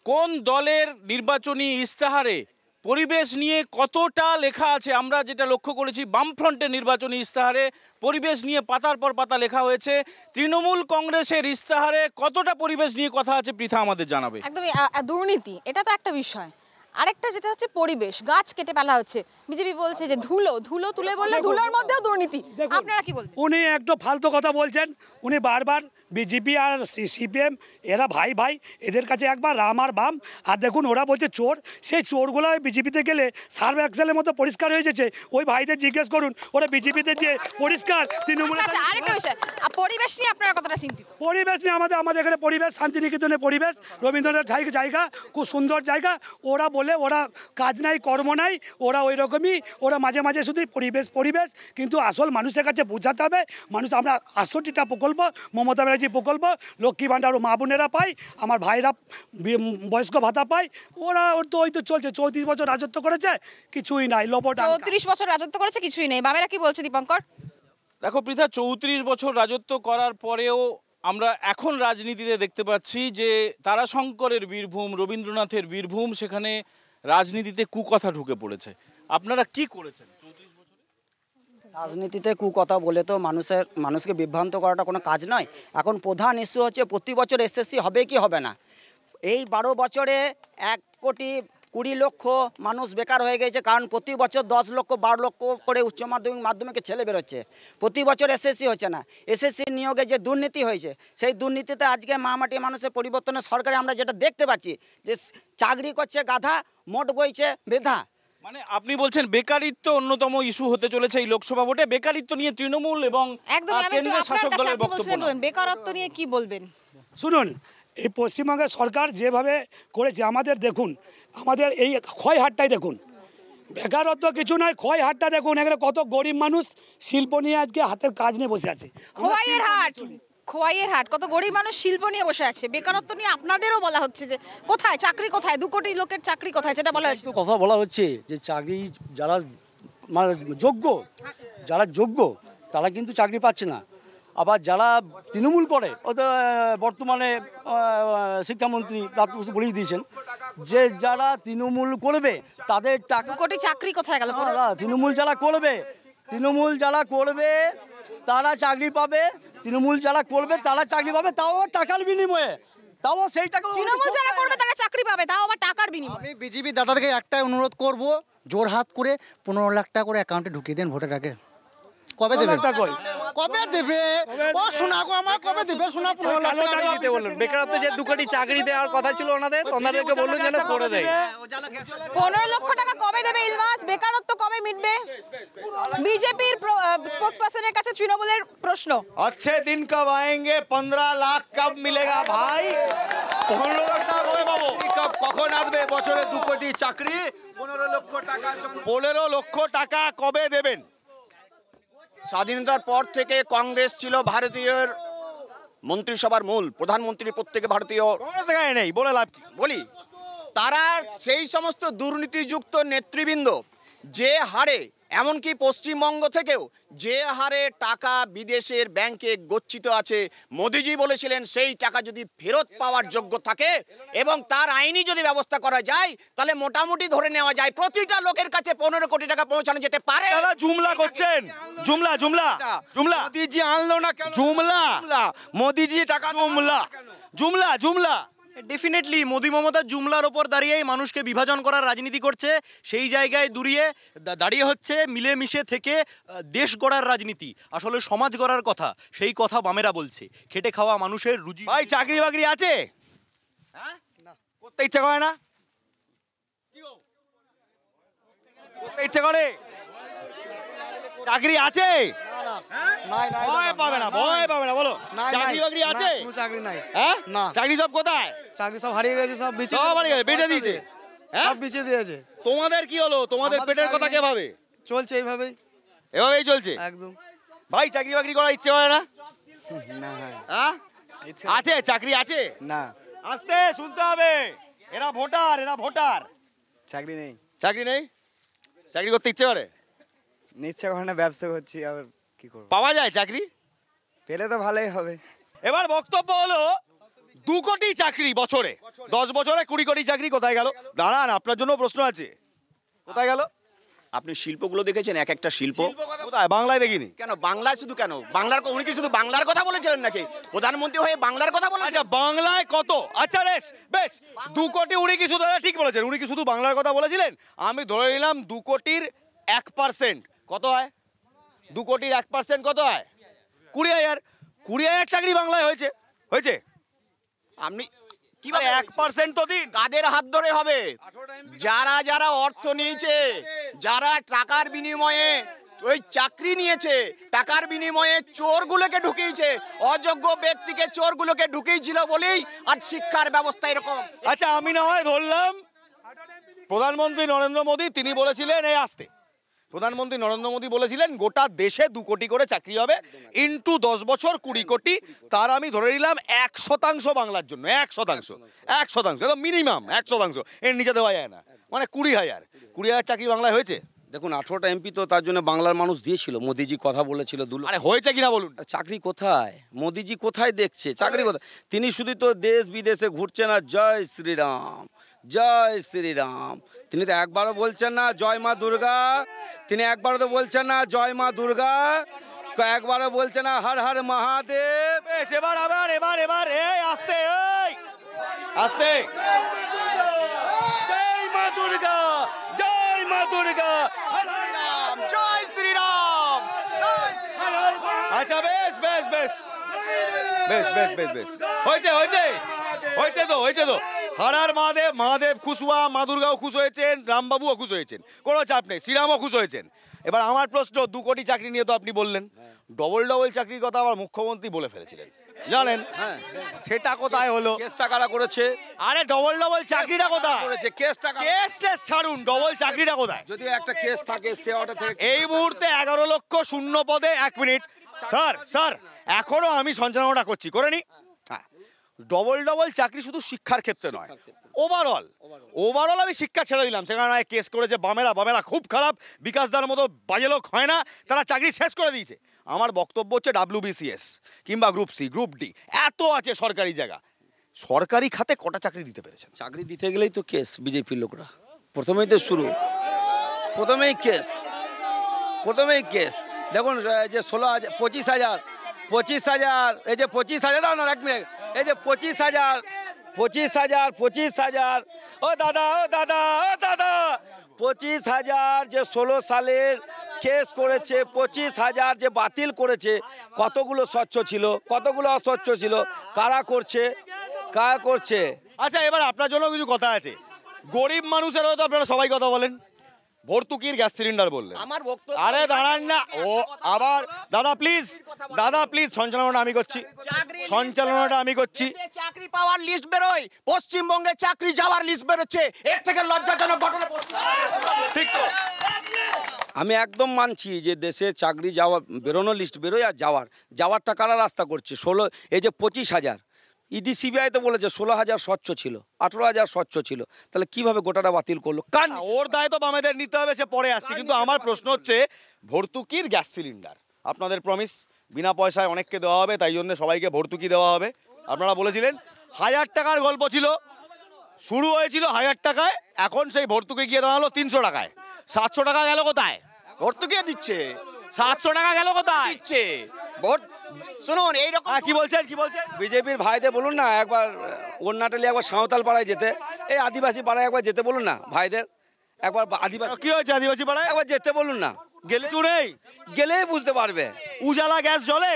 কোন দলের নির্বাচনী ইস্তাহারে পরিবেশ নিয়ে কতটা লেখা আছে? আমরা যেটা লক্ষ্য করেছি, বামফ্রন্টের নির্বাচনী ইস্তাহারে পরিবেশ নিয়ে পাতার পর পাতা লেখা হয়েছে। তৃণমূল কংগ্রেসের ইস্তাহারে কতটা পরিবেশ নিয়ে কথা আছে পৃথা আমাদের জানাবে। একদমই দুর্নীতি, এটা তো একটা বিষয়। আরেকটা যেটা হচ্ছে পরিবেশ, গাছ কেটে ফেলা হচ্ছে। বিজেপি বলছে যে ধুলো তুলে বললে ধুলোর মধ্যেও দুর্নীতি। আপনারা কি বলবেন? উনি একটু ফালতু কথা বলছেন। উনি বারবার বিজেপি আর সিপিএম এরা ভাই ভাই, এদের কাছে একবার রাম আর বাম। আর দেখুন ওরা বলছে চোর, সেই চোরগুলো বিজেপিতে গেলে সার্ভ এক্সেলের মতো পরিষ্কার হয়ে যাচ্ছে। ওই ভাইদের জিজ্ঞেস করুন, ওরা বিজেপিতে যে পরিষ্কার, তৃণমূলের আরেকটা বিষয়, পরিবেশ নিয়ে আপনারা কতটা চিন্তিত? পরিবেশ নিয়ে আমাদের এখানে পরিবেশ, শান্তিনিকেতনের পরিবেশ, রবীন্দ্রনাথ জায়গা খুব সুন্দর জায়গা। ওরা বলে ওরা কাজ নাই কর্ম নাই, ওরা ওই রকমই, ওরা মাঝে মাঝে শুধু পরিবেশ, কিন্তু আসল মানুষের কাছে বোঝাতে হবে। মানুষ, আমরা 68টা প্রকল্প, মমতা ব্যানার্জি প্রকল্প, লক্ষ্মী ভাণ্ডার মা বোনেরা পায়, আমার ভাইরা বয়স্ক ভাতা পায়। ওর তো ওই তো চলছে, 34 বছর রাজত্ব করেছে, কিছুই নাই। 34 বছর রাজত্ব করেছে, কিছুই নেই। বামেরা কি বলছে দীপঙ্কর? দেখো পৃথা, 34 বছর রাজত্ব করার পরেও আমরা এখন রাজনীতিতে দেখতে পাচ্ছি যে তারাশঙ্করের বীরভূম, রবীন্দ্রনাথের বীরভূম, সেখানে রাজনীতিতে কুকথা ঢুকে পড়েছে। আপনারা কি করেছেন? রাজনীতিতে কুকথা বলে তো মানুষকে বিভ্রান্ত করাটা কোনো কাজ নয়। এখন প্রধান ইস্যু হচ্ছে প্রতি বছর এসএসসি হবে কি হবে না। এই 12 বছরে 1,20,00,000 মানুষ বেকার হয়ে গেছে, কারণ প্রতি বছর 10 লক্ষ 12 লক্ষ করে উচ্চ মাধ্যমিকে ছেলে বেরোচ্ছে, প্রতি বছর এসএসসি হচ্ছে না। এসএসসি নিয়োগে যে দুর্নীতি হয়েছে, সেই দুর্নীতিতে আজকে মাটি মানুষের পরিবর্তনের সরকারে আমরা যেটা দেখতে পাচ্ছি যে চাকরি করছে গাধা, মোট বইছে বেধা। মানে আপনি বলছেন বেকারিত্ব অন্যতম ইস্যু হতে চলেছে এই লোকসভা ভোটে। বেকারিত্ব নিয়ে তৃণমূল এবং কেন্দ্রীয় শাসক দলের বক্তব্য। বেকারত্ব নিয়ে কি বলবেন? শুনুন, এই পশ্চিমবঙ্গের সরকার যেভাবে করেছে, আমাদের দেখুন, আমাদের এই ক্ষয় হারটাই দেখুন। বেকারত্ব কিছু নয়, ক্ষয় হারটা দেখুন। এখানে কত গরিব মানুষ শিল্প নিয়ে আজকে হাতের কাজ নিয়ে বসে আছে। খোয়াইয়ের হাট, কত গরিব মানুষ শিল্প নিয়ে বসে আছে। বেকারত্ব নিয়ে আপনাদেরও বলা হচ্ছে যে কোথায় চাকরি, কোথায় 2 কোটি লোকের চাকরি কোথায়, সেটা বলা হচ্ছে। কথা বলা হচ্ছে যে চাকরি যারা যোগ্য তারা কিন্তু চাকরি পাচ্ছে না। আবার যারা তৃণমূল করে, ওদের বর্তমানে শিক্ষামন্ত্রী বলেই দিয়েছেন যে যারা তৃণমূল করবে তাদের টাকা। 2 কোটি চাকরি কোথায় গেল? তৃণমূল যারা করবে তারা চাকরি পাবে, তৃণমূল যারা করবে তারা চাকরি পাবে, তাও টাকার বিনিময়ে, তাও সেই টাকা। তৃণমূল যারা করবে তারা চাকরি পাবে, তাও আবার টাকার বিনিময়ে। আমি বিজেপি দাদাদেরকে একটাই অনুরোধ করব, জোর হাত করে 15 লাখ টাকা করে অ্যাকাউন্টে ঢুকিয়ে দেন ভোটের আগে। কবে দেবে? কবে দেবে? ও শোনা গো, আমার কবে দেবে? শোনা 15 লাখ টাকা দিতে বলুন। বেকারত্ব যে 2 কোটি চাকরি দেওয়ার কথা ছিল ওনাদেরকে বলুন যেন করে দেয়। 15 লক্ষ টাকা কবে দেবে ইলমাস? বেকারত্ব কবে মিটবে? বিজেপির স্পোক্সপারসনের কাছে তৃণমূলের প্রশ্ন। अच्छे दिन कब आएंगे? 15 लाख कब मिलेगा भाई? 15 লাখ টাকা কবে পাবো? কখন আসবে? বছরে 2 কোটি চাকরি, 15 লক্ষ টাকা। 15 লক্ষ টাকা কবে দেবেন? স্বাধীনতার পর থেকে কংগ্রেস ছিল ভারতীয় মন্ত্রিসভার মূল, প্রধানমন্ত্রী প্রত্যেকে ভারতীয়। নেই বলে লাভ কি? বলি, তারা সেই সমস্ত দুর্নীতিযুক্ত নেতৃবৃন্দ যে হারে, এমনকি পশ্চিমবঙ্গ থেকেও যে হারে টাকা বিদেশের ব্যাংকে গচ্ছিত আছে, মোদিজি বলেছিলেন সেই টাকা যদি ফেরত পাওয়ার যোগ্য থাকে এবং তার আইনি যদি ব্যবস্থা করা যায়, তাহলে মোটামুটি ধরে নেওয়া যায় প্রতিটা লোকের কাছে 15 কোটি টাকা পৌঁছানো যেতে পারে। দাদা জুমলা করছেন, জুমলা মোদিজি আনলো না কেন? মোদিজি টাকা জুমলা ডেফিনেটলি মোদি মমতা জুমলার ওপর দাঁড়িয়েই মানুষকে বিভাজন করার রাজনীতি করছে। সেই জায়গায় দাঁড়িয়ে হচ্ছে মিলেমিশে থেকে দেশ গড়ার রাজনীতি, আসলে সমাজ গড়ার কথা, সেই কথা বামেরা বলছে। খেটে খাওয়া মানুষের রুজি। ভাই চাকরি বাকরি আছে? হ্যাঁ, করতে ইচ্ছা করে না? করতে ইচ্ছা করে? চাকরি আছে? ভয় পাবে না বলো। চাকরি বাকরি আছে? চাকরি নাই। হ্যাঁ, না। চাকরি সব কোথায়? চাকরি সব হারিয়ে গেছে, সব বেঁচে দিয়েছে। সব বিছিয়ে দিয়েছে। তোমাদের কি হলো? তোমাদের পেটের কথা কে ভাবে? চলছে এইভাবেই চলছে একদম। ভাই চাকরি বাকরি করার ইচ্ছে করে না? হ্যাঁ, আছে চাকরি আছে? না, আস্তে শুনতে হবে। এরা ভোটার। চাকরি নেই। চাকরি নেই? চাকরি করতে ইচ্ছে করে? ইচ্ছা করে না, ব্যবসা করছি, আবার কি করব? পাওয়া যায় চাকরি? পেলে তো ভালোই হবে। এবার বক্তব্য হলো 2 কোটি চাকরি বছরে, 10 বছরে 20 কোটি চাকরি কোথায় গেল? দাঁড়ান, আপনার জন্য প্রশ্ন আছে, কোথায় গেল? আপনি শিল্পগুলো দেখেছেন? এক একটা শিল্প কোথায়? বাংলায় দেখিনি। কেন বাংলায় শুধু কেন? বাংলার উনি কি শুধু বাংলার কথা বলেছিলেন নাকি? প্রধানমন্ত্রী হয়ে বাংলার কথা বলেছেন? আচ্ছা, বাংলায় কত? আচ্ছা বেশ 2 কোটি উনি কি শুধু, ঠিক বলেছেন, উনি কি শুধু বাংলার কথা বলেছিলেন? আমি ধরে নিলাম 2 কোটির 1% কত হয়? 2 কোটির 1% কত হয়? 20,000 চাকরি বাংলায় হয়েছে। আপনি কিভাবে 1% তো দিন? কাদের হাত ধরে হবে? যারা যারা অর্থ নিয়েছে, যারা টাকার বিনিময়ে ওই চাকরি নিয়েছে, টাকার বিনিময়ে চোরগুলোকে ঢুকিয়েছে, অযোগ্য ব্যক্তিকে চোরগুলোকে ঢুকিয়েছিল বলেই আজ শিক্ষার ব্যবস্থা এরকম। আচ্ছা, আমি না হয় ধরলাম প্রধানমন্ত্রী নরেন্দ্র মোদী তিনি বলেছিলেন প্রধানমন্ত্রী নরেন্দ্র মোদী বলেছিলেন গোটা দেশে 2 কোটি করে চাকরি হবে, ইন্টু 10 বছর 20 কোটি। তার আমি ধরে নিলাম 1% বাংলার জন্য, 1% একদম মিনিমাম 1%, এর নিচে দেওয়া যায় না, মানে 20,000 চাকরি বাংলায় হয়েছে। দেখুন 18টা এমপি তো তার জন্য বাংলার মানুষ দিয়েছিল, মোদিজি কথা বলেছিল। আরে হয়েছে কিনা বলুন? চাকরি কোথায়? মোদিজি কোথায় দেখছে চাকরি কোথায়? তিনি শুধু তো দেশ বিদেশে ঘুরছেন আর জয় শ্রীরাম জয় শ্রীরাম। তিনি তো একবারও বলছেন না জয় মা দুর্গা, তিনি একবারও তো বলছেন না জয় মা দুর্গা, একবারও বলছেন না হর হর মহাদেব। এবার আস্তে আস্তে জয় মা দুর্গা জয় মা দুর্গা জয় শ্রীরাম। আচ্ছা বেশ হয়েছে তো হর হর মহাদেব খুশ হুয়া, মা দুর্গাও খুশ হয়েছেন, রামবাবুও খুশ হয়েছেন, কোনো চাপ নেই, শ্রীরামও খুশ হয়েছেন। এবার আমার প্রশ্ন, 2 কোটি চাকরি নিয়ে তো আপনি বললেন, ডবল চাকরির কথা আবার মুখ্যমন্ত্রী বলে ফেলেছিলেন, জানেন? সেটা কোথায় হলো? কেসটা কারা করেছে? আরে ডবল চাকরিটা কোথায় করেছে? কেসটা কেস ছাড়ুন, ডবল চাকরিটা কোথায়? যদি একটা কেস থাকে স্টে অর্ডার থেকে এই মুহূর্তে 11 লক্ষ শূন্য পদে। 1 মিনিট স্যার, এখনো আমি সঞ্চালনাটা করছি, করে নি। হ্যাঁ, ডবল চাকরি শুধু শিক্ষার ক্ষেত্রে নয়, ওভারঅল আমি শিক্ষা ছেড়ে দিলাম। সেখানে কেস করেছে বামেরা খুব খারাপ, বিকাশদার মতো বাজে লোক হয় না, তারা চাকরি শেষ করে দিয়েছে। আমার বক্তব্য হচ্ছে WBCS কিংবা গ্রুপ সি, গ্রুপ ডি, এত আছে সরকারি জায়গা, সরকারি খাতে কটা চাকরি দিতে পেরেছেন? চাকরি দিতে গেলেই তো কেস, বিজেপির লোকরা প্রথমেই তো শুরু, প্রথমেই কেস। দেখুন যে 16,000 25,000 এই যে 25,000 না 1 মিনিট, এই যে 25,000 ও দাদা 25,000 যে 16 সালের কেস করেছে, 25,000 যে বাতিল করেছে, কতগুলো স্বচ্ছ ছিল কতগুলো অস্বচ্ছ ছিল, কারা করছে? আচ্ছা, এবার আপনার জন্য কিছু কথা আছে। গরিব মানুষের হয়তো আপনারা সবাই কথা বলেন, ভর্তুকির গ্যাস সিলিন্ডার বললেন। আমার বক্তব্য, আরে দাঁড়ান না, ও আবার দাদা প্লিজ সঞ্চালনাটা আমি করছি। চাকরি পাওয়ার লিস্ট বেরোয়, পশ্চিমবঙ্গে চাকরি যাওয়ার লিস্ট বেরোচ্ছে, এর থেকে লজ্জাজনক ঘটনা। ঠিক তো? আমি একদম মানছি যে দেশে চাকরি বেরোনো লিস্ট বেরোয়, আর যাওয়ারটা কারা রাস্তা করছে? এই যে 25,000 ইডি সিবিআই তো বলেছে 16,000 স্বচ্ছ ছিল, 18,000 স্বচ্ছ ছিল, তাহলে কিভাবে গোটাটা বাতিল করলো? ওর দায় তো বামেদের নিতে হবে, সে পরে আসছে। কিন্তু আমার প্রশ্ন হচ্ছে, ভর্তুকির গ্যাস সিলিন্ডার আপনাদের প্রমিস, বিনা পয়সায় অনেককে দেওয়া হবে, তাই জন্য সবাইকে ভর্তুকি দেওয়া হবে। আপনারা বলেছিলেন 1000 টাকার গল্প ছিল, শুরু হয়েছিল 1000 টাকায়, এখন সেই ভর্তুকি গিয়ে দাঁড়ালো 300 টাকায়। 700 টাকা গেল কোথায়? ভর্তুকি দিচ্ছে। 700 টাকা গেল কোথায়? দিচ্ছে শুনুন এইরকম। কি বলছেন? বিজেপির ভাইদের বলুন না একবার ওন্নাটালি একবার সাঁওতাল পাড়ায় যেতে, এই আদিবাসী পাড়ায় একবার যেতে বলুন না ভাইদের, একবার আদিবাসী কি হয়েছে আদিবাসী পাড়ায় একবার যেতে বলুন না, গেলেই বুঝতে পারবে। উজালা গ্যাস জ্বলে,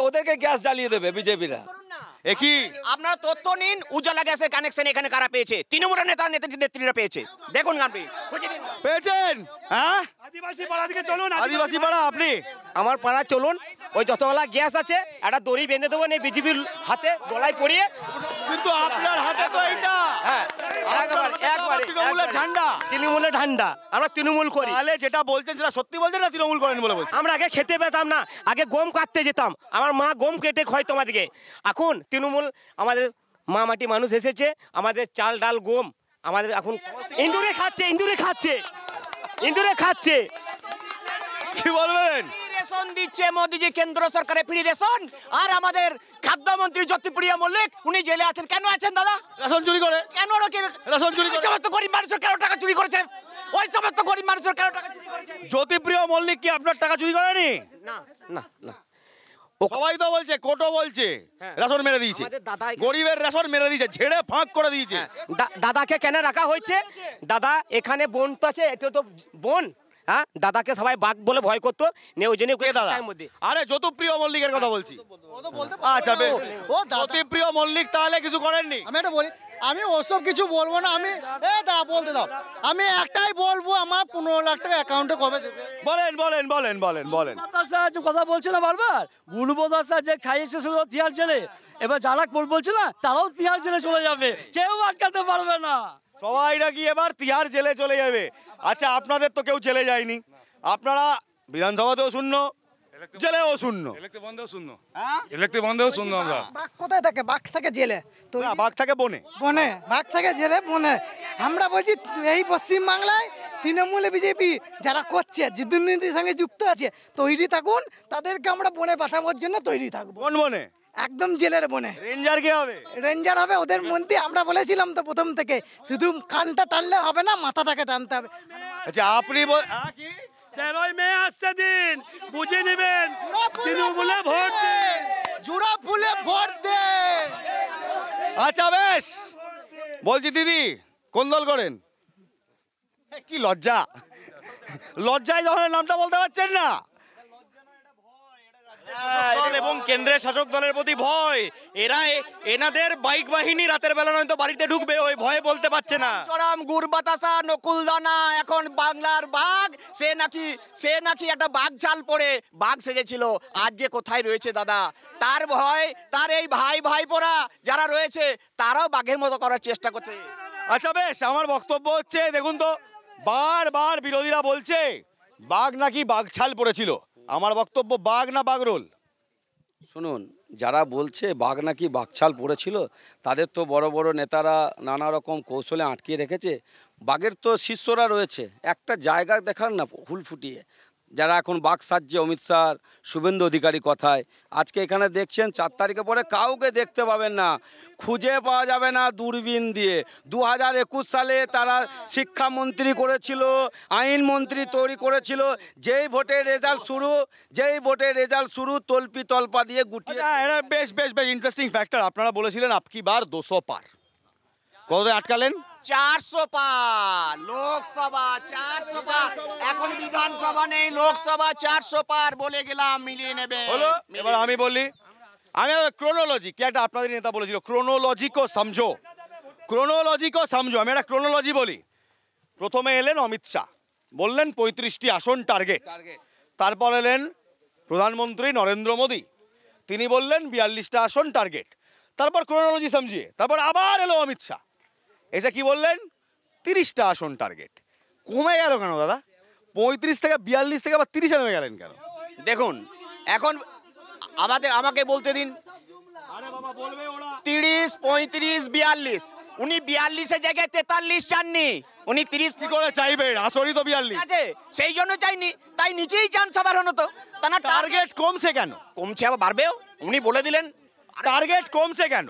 ওদেরকে গ্যাস জ্বালিয়ে দেবে বিজেপিরা। একই আপনারা তথ্য নিন, উজালা গ্যাসের কানেকশন এখানে কারা পেয়েছে? তৃণমূলের নেত্রীরা পেয়েছে, দেখুন আপনি পেয়েছেন। হ্যাঁ, আদিবাসী পাড়া দিকে চলুন। আদিবাসী পাড়া, আপনি আমার পাড়া চলুন, ওই যতগুলা গ্যাস আছে একটা দড়ি বেঁধে দেবো এই বিজেপির হাতে গলায় পরিয়ে। কিন্তু আপনার হাতে তো এইটা, হ্যাঁ তৃণমূলের ঝান্ডা, তৃণমূলের ঝান্ডা, আমরা তৃণমূল করি। তাহলে যেটা বলছেন সেটা সত্যি বলছেন না তৃণমূল করেন বলে বলছেন? আমরা আগে খেতে পেতাম না, আগে গম কাটতে যেতাম, আমার মা গম কেটে খায় তোমাদেরকে। এখন তৃণমূল আমাদের মা মাটি মানুষ এসেছে, আমাদের চাল ডাল গম আমাদের এখন ইন্দুরে খাচ্ছে। কি বলবেন? রেশন দিচ্ছে মোদিজি, কেন্দ্র সরকারে ফ্রি রেশন। আর আমাদের খাদ্যমন্ত্রী জ্যোতিপ্রিয় মল্লিক উনি জেলে আছেন। কেন আছেন দাদা? রেশন চুরি করে। কেন রেশন চুরি করে? সমস্ত গরিব মানুষের কেন টাকা চুরি করেছে? ওই সমস্ত গরিব মানুষের কেন টাকা চুরি করেছে? জ্যোতিপ্রিয় মল্লিক কি আপনার টাকা চুরি করেনি? না না না, সবাই তো বলছে, কোটো বলছে রেশন মেরে দিয়েছে, গরিবের রেশন মেরে দিয়েছে, ঝেড়ে ফাঁক করে দিয়েছে। দাদাকে কেন রাখা হয়েছে? দাদা এখানে বোন তো আছে, এটা তো বোন। হ্যাঁ, দাদাকে সবাই বাঘ বলে ভয় করতো, নে ওই জন্য দাদা। আরে জ্যোতিপ্রিয় মল্লিকের কথা বলছি। আচ্ছা বেশ, ও জ্যোতিপ্রিয় মল্লিক তাহলে কিছু করেননি? আমি এটা বলি, আমি ওসব কিছু বলবো না। আমি বলতে দাও, আমি একটাই বলবো, আমার 15 লাখ টাকা অ্যাকাউন্টে কবে দেবে? বলেন বলেন বলেন বলেন বলেন। কথা বলছে না বারবার, গুলবাদশা যে খাইয়েছে শুধু তিহার জেলে, এবার যারা বলছে না তারাও তিহার জেলে চলে যাবে, কেউ আটকাতে পারবে না। সবাই নাকি এবার তিহার জেলে চলে যাবে। আচ্ছা, আপনাদের তো কেউ জেলে যায়নি, আপনারা বিধানসভাতেও শূন্য, জেলেও শূন্য, ইলেকট্রিক বন্ধেও শূন্য। আমরা বাঘ কোথায় থাকে? বাঘ থাকে জেলে, তো না, বাঘ থাকে বনে। বনে, বাঘ থাকে জেলে বনে। আমরা বলছি এই পশ্চিমবাংলায় তৃণমূলে বিজেপি যারা করছে, যে দুর্নীতির সঙ্গে যুক্ত আছে, তৈরি থাকুন, তাদেরকে আমরা বনে পাঠানোর জন্য তৈরি থাকবো। কোন বনে? একদম জেলের বনে। রেঞ্জার কে হবে? রেঞ্জার হবে ওদের মধ্যে। আমরা বলেছিলাম তো প্রথম থেকে, শুধু কানটা টানলে হবে না, মাথাটাকে টানতে হবে। আচ্ছা, আপনি কি 13ই মে আসছে দিন, বুঝে নেবেন, তৃণমূলে ভোট দিন, জোড়া ফুলে ভোট দে। আচ্ছা বেশ, বলছি দিদি কোন দল করেন? কি লজ্জা, লজ্জায় ধরনের নামটা বলতে পারছেন না। এবং কেন্দ্রের শাসক দলের প্রতি ভয়, এনাদের বাইক বাহিনী রাতের বেলা নয়তো বাড়িতে ঢুকবে, ওই ভয়ে বলতে পারছে না। চরম গুড় বাতাসা নকুলদানা এখন বাংলার বাঘ। সে নাকি একটা বাঘ চাল পরে বাঘ সেজেছিল, আজকে কোথায় রয়েছে দাদা? তার ভয়, তার এই ভাইপোরা যারা রয়েছে তারাও বাঘের মতো করার চেষ্টা করছে। আচ্ছা বেশ, আমার বক্তব্য হচ্ছে, দেখুন তো বারবার বিরোধীরা বলছে বাঘ নাকি বাঘ ছাল পড়েছিল। আমার বক্তব্য, বাঘ না বাঘরোল? শুনুন, যারা বলছে বাঘ নাকি বাঘছাল পড়েছিল, তাদের তো বড় বড় নেতারা নানা রকম কৌশলে আটকে রেখেছে। বাঘের তো শিষ্যরা রয়েছে, একটা জায়গা দেখান না হুল ফুটিয়ে, যারা এখন বাঘ সাজছে, অমিত শাহ, শুভেন্দু অধিকারী কথায়। আজকে এখানে দেখছেন 4 তারিখে পরে কাউকে দেখতে পাবেন না, খুঁজে পাওয়া যাবে না দূরবীন দিয়ে। 2021 সালে তারা শিক্ষামন্ত্রী করেছিল, আইনমন্ত্রী তৈরি করেছিল, যেই ভোটের রেজাল্ট শুরু তল্পি তল্পা দিয়ে গুটিয়ে। এটা বেশ বেশ বেশ ইন্টারেস্টিং ফ্যাক্টর। আপনারা বলেছিলেন আপকি বার 200 পার, কত আটকালেন? 400 পার লোকসভা, 400 পার। এখন বিধানসভা নেই, লোকসভা 400 পার বলে গেলাম, মিলিয়ে নেবে। হলো, এবার আমি বলি, আমি ক্রোনোলজি কি একটা আপনাদের নেতা বলেছিল, ক্রোনোলজিকো সমঝো, ক্রোনোলজিকো সমঝো। আমি একটা ক্রোনোলজি বলি। প্রথমে এলেন অমিত শাহ, বললেন 35টি আসন টার্গেট। তারপর এলেন প্রধানমন্ত্রী নরেন্দ্র মোদী, তিনি বললেন 42টা আসন টার্গেট। তারপর ক্রোনোলজি সমঝিয়ে তারপর আবার এলো অমিত শাহ, এসে কি বললেন 30টা আসন টার্গেট। কমে গেল কেন দাদা? 35 থেকে 42 থেকে আবার 30-এ নেমে গেলেন কেন? দেখুন, এখন আমাকে বলতে দিন। 30, 35, 42, উনি 42-এর জায়গায় 43 চাননি, উনি 30 কি করে চাইবেন? আসরই তো 42 আছে, সেই জন্য চাইনি, তাই নিচেই চান সাধারণত। তা না, টার্গেট কমছে কেন? কমছে আবার বাড়বেও, উনি বলে দিলেন। টার্গেট কমছে কেন?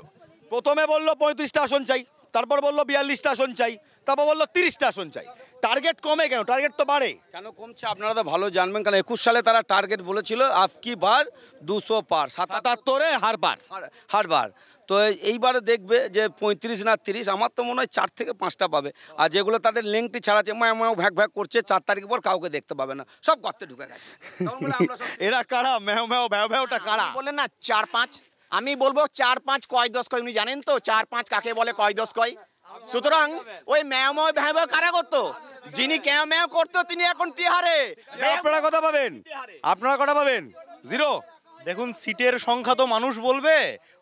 প্রথমে বললো 35টা আসন চাই, তারপর বললো 42টা আসন চাই, তারপর বললো 30টা আসন চাই। টার্গেট কমে কেন? টার্গেট তো বাড়ে। কেন কমছে আপনারা তো ভালো জানবেন, কারণ 21 সালে তারা টার্গেট বলেছিল আপকি বার 200 পার, 77-এ হারবার। তো এইবারে দেখবে যে 35 না 30, আমার তো মনে হয় 4 থেকে 5টা পাবে। আর যেগুলো তাদের লিঙ্কটি ছাড়াচ্ছে, মায়াও ভ্যাক ভ্যাক করছে, 4 তারিখ পর কাউকে দেখতে পাবে না, সব গর্তে ঢুকে গেছে। এরা কারা? ম্যাও ভ্যাওটা কারা? বললেন না 4-5, আমি বলবো 4-5 কয় 10 কয়। উনি জানেন তো 4-5 কাকে বলে, কয় 10 কয়? সুতরাং ওই ম্যাও ভ্যাও কারা করতো? যিনি ম্যাও করতো তিনি এখন তিহারে। আপনারা কথা পাবেন, আপনারা কটা পাবেন? 0। দেখুন, সিটের সংখ্যা তো মানুষ বলবে,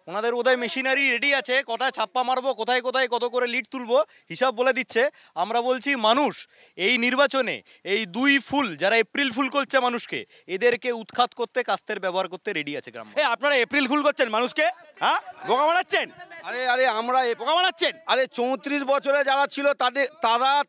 ওনাদের ওদের মেশিনারি রেডি আছে, কটা ছাপ্পা মারবো, কোথায় কোথায় কত করে লিড তুলবো, হিসাব বলে দিচ্ছে। আমরা বলছি মানুষ এই নির্বাচনে এই 2 ফুল যারা এপ্রিল ফুল করছে মানুষকে, এদেরকে উৎখাত করতে, কাস্তের ব্যবহার করতে রেডি আছে গ্রাম। আপনারা এপ্রিল ফুল করছেন মানুষকে? হ্যাঁ বোকা বানাচ্ছেন? আরে আরে আমরা বোকা বানাচ্ছেন? আরে 34 বছরে যারা ছিল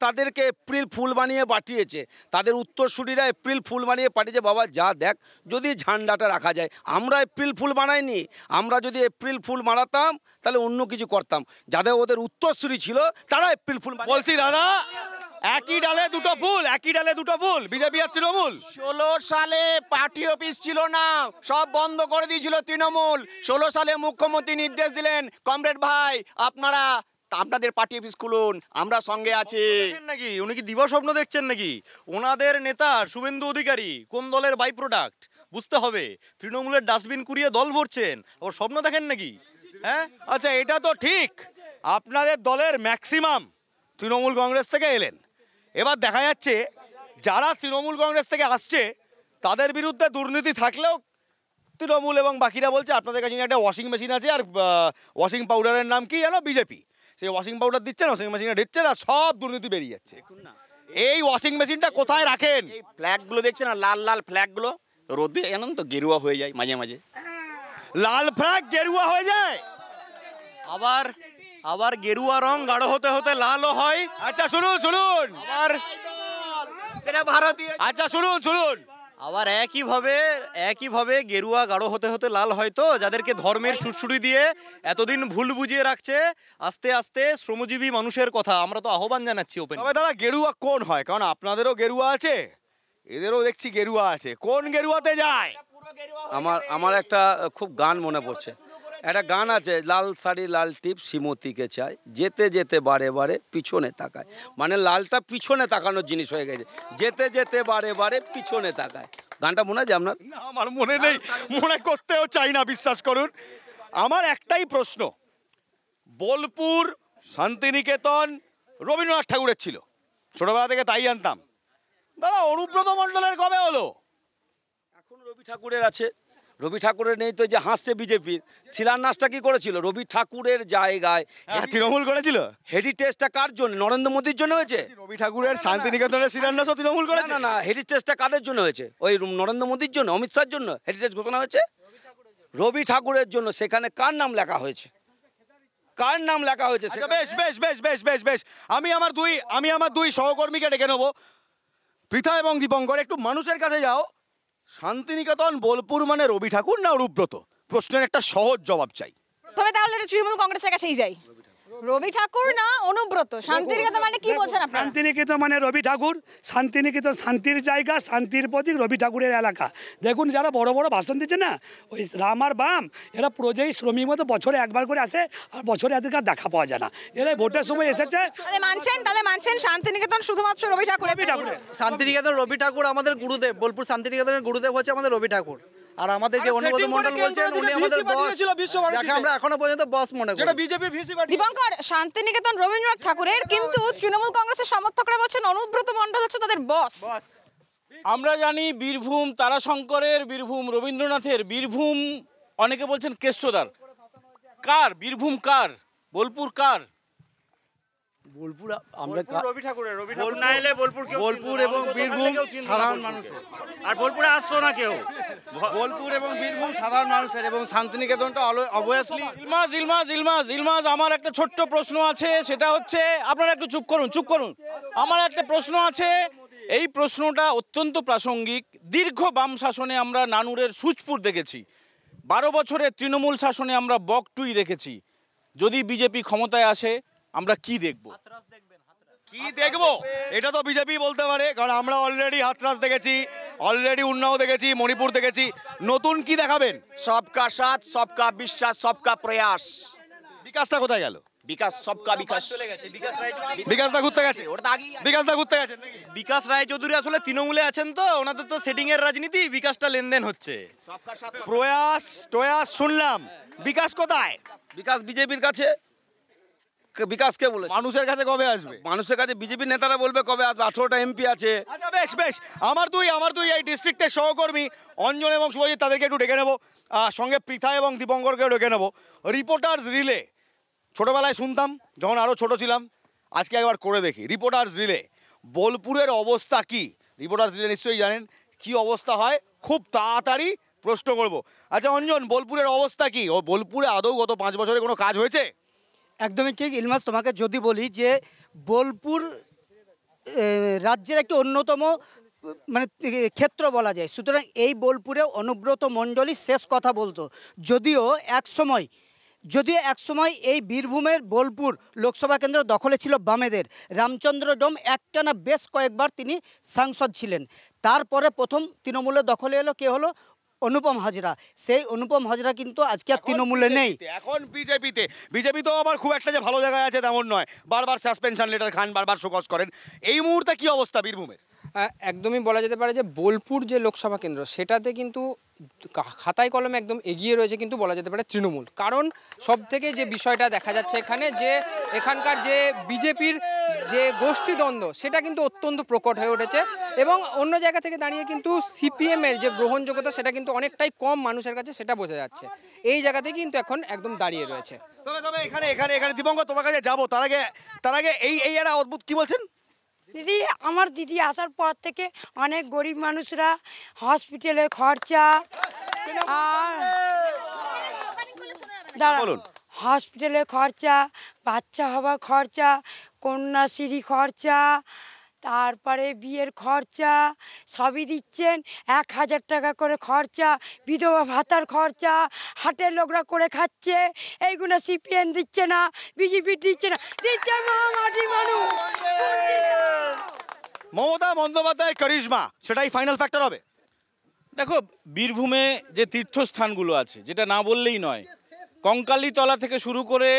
তাদেরকে এপ্রিল ফুল বানিয়ে পাঠিয়েছে, তাদের উত্তরসূরিরা এপ্রিল ফুল বানিয়ে পাঠিয়েছে। বাবা যা দেখ, যদি ঝান্ডাটা রাখা যায়, আমরা এপ্রিল ফুল বানাইনি। আমরা যদি এপ্রিল ফুল বানাতাম তাহলে অন্য কিছু করতাম। যাদের ওদের উত্তরসূরি ছিল তারা এপ্রিল ফুল বলছি দাদা, একই ডালে দুটো ফুল, একই ডালে দুটো ফুল, বিজেপি আর তৃণমূল। 16 সালে পার্টি অফিস ছিল না, সব বন্ধ করে দিয়েছিল তৃণমূল। 16 সালে মুখ্যমন্ত্রী নির্দেশ দিলেন, কমরেড ভাই আপনারা আপনাদের পার্টি অফিস খুলুন, আমরা সঙ্গে আছি। নাকি উনি কি দিবা স্বপ্ন দেখছেন নাকি? ওনাদের নেতা শুভেন্দু অধিকারী কোন দলের বাই প্রোডাক্ট বুঝতে হবে। তৃণমূলের ডাস্টবিন কুড়িয়ে দল ভরছেন, আবার স্বপ্ন দেখেন নাকি? হ্যাঁ আচ্ছা, এটা তো ঠিক, আপনাদের দলের ম্যাক্সিমাম তৃণমূল কংগ্রেস থেকে এলেন। এবার দেখা যাচ্ছে যারা তৃণমূল কংগ্রেস থেকে আসছে তাদের বিরুদ্ধে দুর্নীতি থাকলেও তৃণমূল এবং বাকিরা বলছে আপনাদের কাছে একটা ওয়াশিং মেশিন আছে, আর ওয়াশিং পাউডারের নাম কি জানো? বিজেপি। সেই ওয়াশিং পাউডার দিচ্ছেন, ওয়াশিং মেশিনে দিচ্ছেন, আর সব দুর্নীতি বেরিয়ে যাচ্ছে। এই ওয়াশিং মেশিনটা কোথায় রাখেন? এই ফ্ল্যাগগুলো দেখছেন না, লাল লাল ফ্ল্যাগগুলো রোদে জানেন তো গেরুয়া হয়ে যায় মাঝে মাঝে। লাল ফ্ল্যাগ গেরুয়া হয়ে যায়, আবার গেরুয়া রং গাঢ় হতে হতে লালও হয়। আচ্ছা শুনুন শুনুন, আবার সেটা ভারতীয়। আচ্ছা শুনুন শুনুন, আবার একইভাবে গেরুয়া গাঢ় হতে হতে লাল হয়তো যাদেরকে ধর্মের সুরসুরি দিয়ে এতদিন ভুল বুঝিয়ে রাখছে, আস্তে আস্তে শ্রমজীবী মানুষের কথা আমরা তো আহ্বান জানাচ্ছি ওপেন। তবে দাদা গেরুয়া কোন হয়? কারণ আপনাদেরও গেরুয়া আছে, এদেরও দেখছি গেরুয়া আছে, কোন গেরুয়াতে যায়? আমার একটা খুব গান মনে পড়ছে, একটা গান আছে, লাল শাড়ি লাল টিপ শ্রীমতীকে চাই, যেতে যেতে বারে বারে পিছনে তাকায়। মানে লালটা পিছনে তাকানোর জিনিস হয়ে গেছে, যেতে যেতে বারে বারে পিছনে তাকায়। গানটা মনে আছে আপনার? না আমার মনে নেই, মনে করতেও চাই না, বিশ্বাস করুন। আমার একটাই প্রশ্ন, বোলপুর শান্তিনিকেতন রবীন্দ্রনাথ ঠাকুরের ছিল, ছোটবেলা থেকে তাই জানতাম। দাদা অনুব্রত মণ্ডলের কবে হলো? এখন রবি ঠাকুরের আছে। রবি ঠাকুরের নেই তো, যে হাসছে বিজেপির শিলান্যাসটা কি করেছিল? রবি ঠাকুরের জায়গায় তৃণমূল করেছিল। হেরিটেজটা কার জন্য? নরেন্দ্র মোদীর জন্য হয়েছে। রবি ঠাকুরের শান্তিনিকেতনের শিলান্যাসও তৃণমূল করেছে। না না, হেরিটেজটা কাদের জন্য হয়েছে? ওই নরেন্দ্র মোদীর জন্য, অমিত শাহর জন্য হেরিটেজ ঘোষণা হয়েছে। রবি ঠাকুরের জন্য। সেখানে কার নাম লেখা হয়েছে? কার নাম লেখা হয়েছে? বেশ বেশ বেশ বেশ বেশ বেশ, আমি আমার দুই সহকর্মীকে ডেকে নেবো, পৃথা এবং দীপঙ্কর। একটু মানুষের কাছে যাও, শান্তিনিকেতন বোলপুর মানে রবি ঠাকুর না অনুব্রত? প্রশ্নের একটা সহজ জবাব চাই। তবে তাহলে তৃণমূল কংগ্রেসের কাছেই যাই, রবি ঠাকুর না অনুব্রত? শান্তিনিকেতন মানে কি বলছেন আপনারা? শান্তিনিকেতন মানে রবি ঠাকুর, শান্তিনিকেতন শান্তির জায়গা, শান্তির প্রতীক, রবি ঠাকুরের এলাকা। দেখুন যারা বড় বড় ভাষণ দিচ্ছে না, ওই রাম আর বাম, এরা প্রজেই শ্রমিক মতো বছরে একবার করে আসে, আর বছরে এদের আর দেখা পাওয়া যায় না। এরা ভোটের সময় এসেছে। তাহলে মানছেন শান্তিনিকেতন শুধুমাত্র রবি ঠাকুরের? শান্তিনিকেতন রবি ঠাকুর আমাদের গুরুদেব, বোলপুর শান্তিনিকেতনের গুরুদেব হচ্ছে আমাদের রবি ঠাকুর। আর আমাদের যে অনুব্রত মণ্ডল বলছেন উনি আমাদের বস, যাকে আমরা এখনো পর্যন্ত বস মনে করি, যেটা বিজেপির ভিসি পার্টি। দীপঙ্কর, শান্তিনিকেতন রবীন্দ্রনাথ ঠাকুরের, কিন্তু তৃণমূল কংগ্রেসের সমর্থকরা বলছেন অনুব্রত মণ্ডল হচ্ছে তাদের বস। আমরা জানি বীরভূম তারাশঙ্করের, বীরভূম রবীন্দ্রনাথের, বীরভূম অনেকে বলছেন কেষ্টদার। কার বীরভূম? কার বোলপুর? কার বোলপুর? আমরা রবি ঠাকুরের। রবি ঠাকুর না এলে বোলপুর এবং বীরভূম সাধারণ মানুষের, আর বোলপুরে আসতো না কেউ। বোলপুর এবং বীরভূম সাধারণ মানুষের, এবং শান্তিনিকেতনটা অবভিয়াসলি। ইলমাজ আমার একটা ছোট্ট প্রশ্ন আছে, সেটা হচ্ছে, আপনারা একটু চুপ করুন। আমার একটা প্রশ্ন আছে, এই প্রশ্নটা অত্যন্ত প্রাসঙ্গিক। দীর্ঘ বাম শাসনে আমরা নানুরের সুচপুর দেখেছি, 12 বছরের তৃণমূল শাসনে আমরা বকটুই দেখেছি। যদি বিজেপি ক্ষমতায় আসে আমরা কি দেখব? কি দেখবো এটা তো বিজেপি বলতে পারে, কারণ আমরা অলরেডি হাতরাস দেখেছি, অলরেডি উন্নাও দেখেছি, মণিপুর দেখেছি। নতুন কি দেখাবেন? সবকা সাথ, সবকা বিশ্বাস, সবকা প্রয়াস। বিকাশটা কোথায় গেল? বিকাশ, সবকা বিকাশ চলে গেছে। বিকাশদা ঘুরতে গেছে, বিকাশদা ঘুরতে গেছেন। বিকাশ রায়চৌধুরী আসলে তৃণমূলে আছেন তো, ওনাদের তো সেটিং এর রাজনীতি, বিকাশটা লেনদেন হচ্ছে। প্রয়াস শুনলাম, বিকাশ কোথায়? বিকাশ বিজেপির কাছে। বিকাশ কে বলে? মানুষের কাছে কবে আসবে? মানুষের কাছে বিজেপির নেতারা বলবে কবে আসবে। 18টা এমপি আছে। আচ্ছা বেশ বেশ, আমার দুই এই ডিস্ট্রিক্টের সহকর্মী অঞ্জন এবং শুভজিৎ, তাদেরকে একটু ডেকে নেবো, সঙ্গে পৃথা এবং দীপঙ্করকেও ডেকে নেবো। রিপোর্টার্স রিলে ছোটবেলায় শুনতাম যখন আরও ছোট ছিলাম, আজকে একবার করে দেখি। রিপোর্টার্স রিলে, বোলপুরের অবস্থা কি? রিপোর্টার্স রিলে নিশ্চয়ই জানেন কি অবস্থা হয়। খুব তাড়াতাড়ি প্রশ্ন করব। আচ্ছা অঞ্জন, বোলপুরের অবস্থা কি? ও বোলপুরে আদৌ গত 5 বছরে কোনো কাজ হয়েছে? একদমই ঠিক ইলমাস, তোমাকে যদি বলি যে বোলপুর রাজ্যের একটি অন্যতম মানে ক্ষেত্র বলা যায়, সুতরাং এই বোলপুরে অনুব্রত মণ্ডলী শেষ কথা বলতো। যদিও এক সময় এই বীরভূমের বোলপুর লোকসভা কেন্দ্র দখলে ছিল বামেদের। রামচন্দ্র ডোম একটানা বেশ কয়েকবার তিনি সাংসদ ছিলেন। তারপরে প্রথম তৃণমূলের দখলে এলো কে হলো? অনুপম হাজরা। সেই অনুপম হাজরা কিন্তু আজকে আর তৃণমূলে নেই, এখন বিজেপিতে। বিজেপি তো আবার খুব একটা যে ভালো জায়গায় আছে তেমন নয়, বারবার সাসপেনশন লেটার খান, বারবার শোকজ করেন। এই মুহূর্তে কি অবস্থা বীরভূমের? একদমই বলা যেতে পারে যে বোলপুর যে লোকসভা কেন্দ্র সেটাতে কিন্তু খাতায় কলমে একদম এগিয়ে রয়েছে কিন্তু বলা যেতে পারে তৃণমূল। কারণ সব থেকে যে বিষয়টা দেখা যাচ্ছে এখানে যে এখানকার যে বিজেপির যে গোষ্ঠীদ্বন্দ্ব সেটা কিন্তু অত্যন্ত প্রকট হয়ে উঠেছে এবং অন্য জায়গা থেকে দাঁড়িয়ে কিন্তু সিপিএমের যে গ্রহণযোগ্যতা সেটা কিন্তু অনেকটাই কম মানুষের কাছে, সেটা বোঝা যাচ্ছে। এই জায়গাতে কিন্তু এখন একদম দাঁড়িয়ে রয়েছে। তবে এখানে দীপঙ্কর তোমার কাছে যাবো, তার আগে এই একটা অদ্ভুত কি বলছেন দিদি? আমার দিদি আসার পর থেকে অনেক গরিব মানুষরা হসপিটালের খরচা হসপিটালের খরচা, বাচ্চা হওয়ার খরচা, কন্যাশ্রী খরচা, তারপরে বিয়ের খরচা সবই দিচ্ছেন। 1000 টাকা করে খরচা, বিধবা ভাতার খরচা, হাটের লোকরা করে খাচ্ছে। এইগুলো সিপিএম দিচ্ছে না, বিজেপি দিচ্ছে না, দিচ্ছে মাটি মানুষ। মমতা বন্দ্যোপাধ্যায়ের কারিশমা সেটাই ফাইনাল ফ্যাক্টর হবে। দেখো, বীরভূমে যে তীর্থস্থানগুলো আছে, যেটা না বললেই নয়, কঙ্কালীতলা থেকে শুরু করে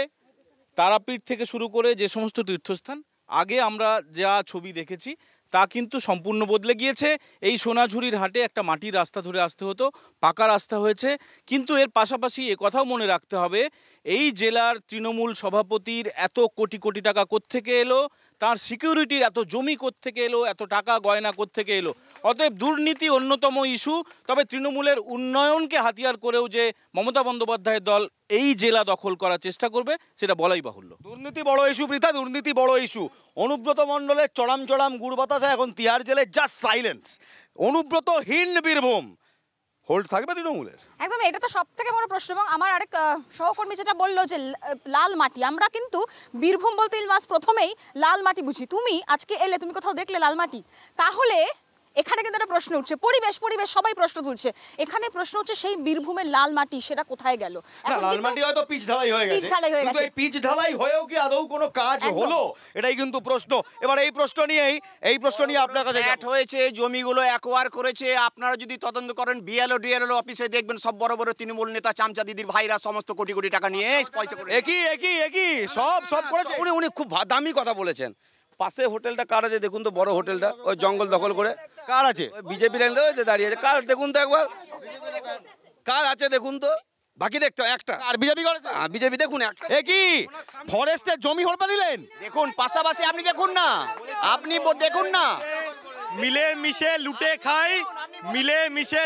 তারাপীঠ থেকে শুরু করে যে সমস্ত তীর্থস্থান আগে আমরা যা ছবি দেখেছি তা কিন্তু সম্পূর্ণ বদলে গিয়েছে। এই সোনাঝুরির হাটে একটা মাটির রাস্তা ধরে আসতে হতো, পাকা রাস্তা হয়েছে। কিন্তু এর পাশাপাশি কথাও মনে রাখতে হবে, এই জেলার তৃণমূল সভাপতির এত কোটি কোটি টাকা কোত্থেকে এলো, তার সিকিউরিটির এত জমি কোত্থেকে এলো, এত টাকা গয়না কোত্থেকে এলো। অতএব দুর্নীতি অন্যতম ইস্যু। তবে তৃণমূলের উন্নয়নকে হাতিয়ার করেও যে মমতা বন্দ্যোপাধ্যায়ের দল এই জেলা দখল করার চেষ্টা করবে সেটা বলাই বাহুল্য। দুর্নীতি বড় ইস্যু পৃথা, দুর্নীতি বড় ইস্যু। অনুব্রত মণ্ডলের চড়াম গুড় বাতাসে এখন তিহার জেলে জাস্ট সাইলেন্স। অনুব্রতহীন বীরভূম হোল্ড থাকবে তৃণমূলের? একদম, এটা তো সব থেকে বড় প্রশ্ন। এবং আমার আরেক সহকর্মী যেটা বললো যে লাল মাটি, আমরা কিন্তু বীরভূম বলতে ইলমাস প্রথমেই লাল মাটি বুঝি। তুমি আজকে এলে, তুমি কোথাও দেখলে লাল মাটি? তাহলে এখানে কিন্তু একটা প্রশ্ন উঠছে, পরিবেশ সবাই প্রশ্ন তুলছে। এখানে প্রশ্ন হচ্ছে সেই বীরভূমের লাল মাটি সেটা কোথায় গেল? লাল মাটি হয়তো পিচ ঢালাই হয়ে গেছে, কিন্তু এই পিচ ঢালাই হয়েও কি আদৌ কোনো কাজ হলো, এটাই কিন্তু প্রশ্ন। এবার এই প্রশ্ন নিয়ে আপনার কাছে হয়েছে, জমিগুলো অ্যাকোয়ার করেছে। আপনারা যদি তদন্ত করেন বিএলও ডিএলও অফিসে দেখবেন সব বড় বড় তৃণমূল নেতা চামচা দিদির ভাইরা সমস্ত কোটি কোটি টাকা নিয়ে পয়সা করে একই সব করেছে। উনি খুব দামি কথা বলেছেন। পাশে হোটেলটা কার আছে দেখুন তো, বড় হোটেলটা ওই জঙ্গল দখল করে কার আছে? বিজেপি দাঁড়িয়ে আছে। কার দেখুন তো একবার, কার আছে দেখুন তো। বাকি দেখতে একটা আর বিজেপি করেছে, বিজেপি দেখুন একটা। একই ফরেস্টের জমি হড়পা নিলেন। দেখুন পাশাপাশি আপনি দেখুন না মিলেমিশে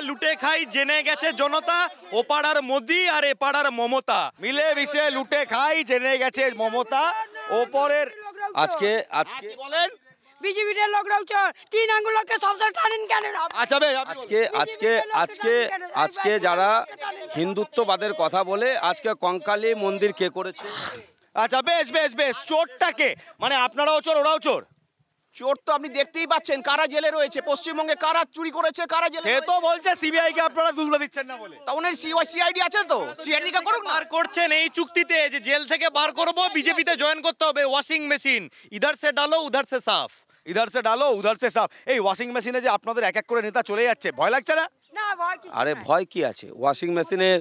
লুটে খাই জেনে গেছে জনতা, ও পাড়ার মোদি আর এ পাড়ার মমতা। মিলেমিশে লুটে খাই জেনে গেছে মমতা, ওপরের আজকে বলেন বিজেপির লোকরাও চোর, 3 আঙ্গুলকে সবসময় টানেন কেন? আজকে যারা হিন্দুত্ববাদের কথা বলে, আজকে কঙ্কালী মন্দির কে করেছে? আচ্ছা বেশ চোরটাকে, মানে আপনারাও চোর ওরাও চোর? চোর তো আপনি দেখতেই পাচ্ছেন, কারা জেলে রয়েছে পশ্চিমবঙ্গে, কারা চুরি করেছে, কারা জেলে। সে তো বলছে সিবিআই কে আপনারা দুলবা দিচ্ছেন না বলে। তা ওনার সিআইডি আছে তো, সিআইডি কা করুন। আর করছেন এই চুক্তিতে যে জেল থেকে বার করব, বিজেপিতে জয়েন করতে হবে। ওয়াশিং মেশিন ইধার সে ডালো উধার সে সাফ, এই ওয়াশিং মেশিনে যে আপনাদের এক এক করে নেতা চলে যাচ্ছে, ভয় লাগছে না? আরে ভয় কি আছে? ওয়াশিং মেশিনের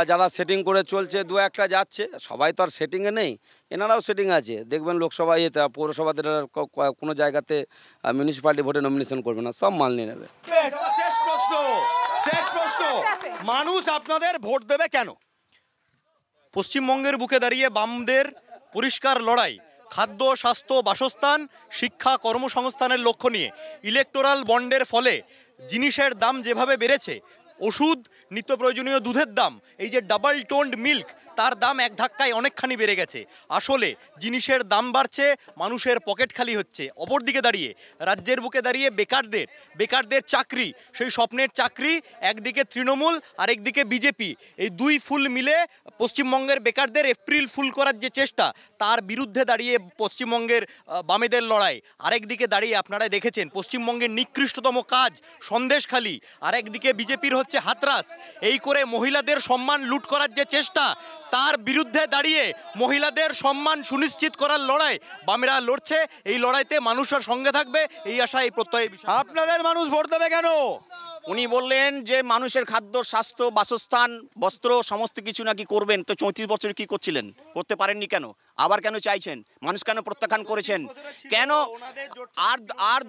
যারা সেটিং করে চলছে, 2-1টা যাচ্ছে, সবাই তো আর সেটিংয়ে নেই। এনারাও সেটিং আছে। দেখবেন লোকসভা পৌরসভাতে কোনো জায়গাতে মিউনিসিপ্যালিটি ভোটে নমিনেশন করবে না, সব মাল নিয়ে নেবে। শেষ প্রশ্ন, মানুষ আপনাদের ভোট দেবে কেন? পশ্চিমবঙ্গের বুকে দাঁড়িয়ে বামদের পরিষ্কার লড়াই, খাদ্য, স্বাস্থ্য, বাসস্থান, শিক্ষা, কর্মসংস্থানের লক্ষ্য নিয়ে ইলেকটোরাল বন্ডের ফলে জিনিসের দাম যেভাবে বেড়েছে, ওষুধ, নিত্য প্রয়োজনীয় দুধের দাম, এই যে ডাবল টোন্ড মিল্ক, তার দাম এক ধাক্কায় অনেকখানি বেড়ে গেছে। আসলে জিনিসের দাম বাড়ছে, মানুষের পকেট খালি হচ্ছে। অপরদিকে দাঁড়িয়ে রাজ্যের বুকে দাঁড়িয়ে বেকারদের চাকরি, সেই স্বপ্নের চাকরি, একদিকে তৃণমূল আর একদিকে বিজেপি, এই দুই ফুল মিলে পশ্চিমবঙ্গের বেকারদের এপ্রিল ফুল করার যে চেষ্টা, তার বিরুদ্ধে দাঁড়িয়ে পশ্চিমবঙ্গের বামেদের লড়াই। আরেকদিকে দাঁড়িয়ে আপনারা দেখেছেন পশ্চিমবঙ্গের নিকৃষ্টতম কাজ সন্দেশখালি, আরেকদিকে বিজেপির হচ্ছে হাতরাস। এই করে মহিলাদের সম্মান লুট করার যে চেষ্টা, তার বিরুদ্ধে দাঁড়িয়ে মহিলাদের সম্মান সুনিশ্চিত করার লড়াই বামেরা লড়ছে। এই লড়াইতে মানুষের সঙ্গে থাকবে এই আশা, এই প্রত্যয়। আপনাদের মানুষ ভোট দেবে কেন? উনি বললেন যে মানুষের খাদ্য, স্বাস্থ্য, বাসস্থান, বস্ত্র সমস্ত কিছু নাকি করবেন। তো 34 বছর কি করছিলেন? করতে পারেননি কেন? আবার কেন চাইছেন? মানুষ কেন প্রত্যাখ্যান করেছেন কেন? আর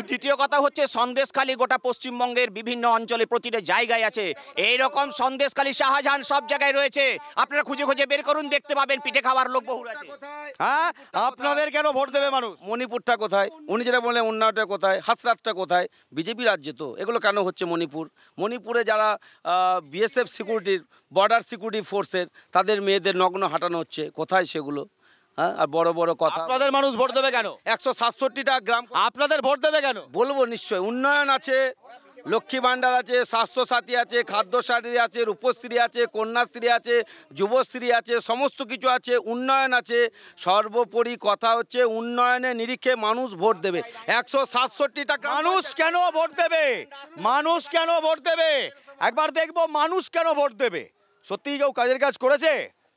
দ্বিতীয় কথা হচ্ছে সন্দেশখালি গোটা পশ্চিমবঙ্গের বিভিন্ন অঞ্চলে প্রতিটা জায়গায় আছে। এইরকম সন্দেশখালি, শাহজাহান সব জায়গায় রয়েছে। আপনারা খুঁজে খুঁজে বের করুন, দেখতে পাবেন পিঠে খাওয়ার লোক বহু আছে। হ্যাঁ, আপনাদের কেন ভোট দেবে মানুষ? মণিপুরটা কোথায়? উনি যেটা বললেন উন্নয়নটা কোথায়? হাসরাতটা কোথায়? বিজেপি রাজ্যে তো এগুলো কেন হচ্ছে? মণিপুরে যারা বিএসএফ সিকিউরিটির, বর্ডার সিকিউরিটি ফোর্সের, তাদের মেয়েদের নগ্ন হাঁটানো হচ্ছে, কোথায় সেগুলো? হ্যাঁ, আর বড় বড় কথা। আপনাদের মানুষ ভোট দেবে কেন? 167টা গ্রাম। আপনাদের ভোট দেবে কেন? বলবো নিশ্চয়ই। উন্নয়ন আছে, লক্ষ্মী ভাণ্ডার আছে, স্বাস্থ্যসাথী আছে, খাদ্যসাথী আছে, রূপশ্রী আছে, কন্যাশ্রী আছে, যুবশ্রী আছে, সমস্ত কিছু আছে, উন্নয়ন আছে। সর্বোপরি কথা হচ্ছে উন্নয়নের নিরিখে মানুষ ভোট দেবে। 167টা। মানুষ কেন ভোট দেবে? মানুষ কেন ভোট দেবে? একবার দেখবো মানুষ কেন ভোট দেবে। সত্যিই কেউ কাজের কাজ করেছে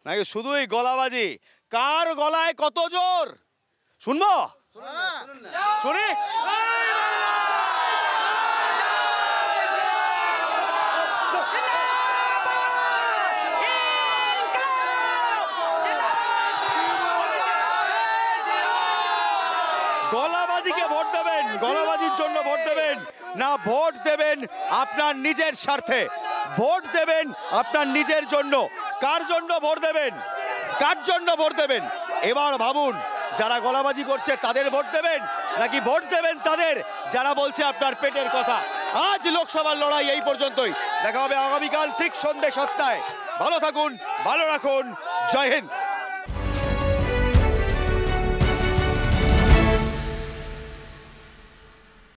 নাকি শুধুই গলাবাজি? কার গলায় কত জোর শুনবো? শুনি। গলাবাজিকে ভোট দেবেন? গলাবাজির জন্য ভোট দেবেন না ভোট দেবেন আপনার নিজের স্বার্থে? ভোট দেবেন আপনার নিজের জন্য। কার জন্য ভোট দেবেন? কার জন্য ভোট দেবেন? এবার ভাবুন, যারা গলাবাজি করছে তাদের ভোট দেবেন নাকি ভোট দেবেন তাদের যারা বলছে আপনার পেটের কথা? আজ লোকসভার লড়াই এই পর্যন্তই। দেখা হবে আগামীকাল ঠিক সন্ধ্যে 7টায়। ভালো থাকুন, ভালো রাখুন। জয় হিন্দ।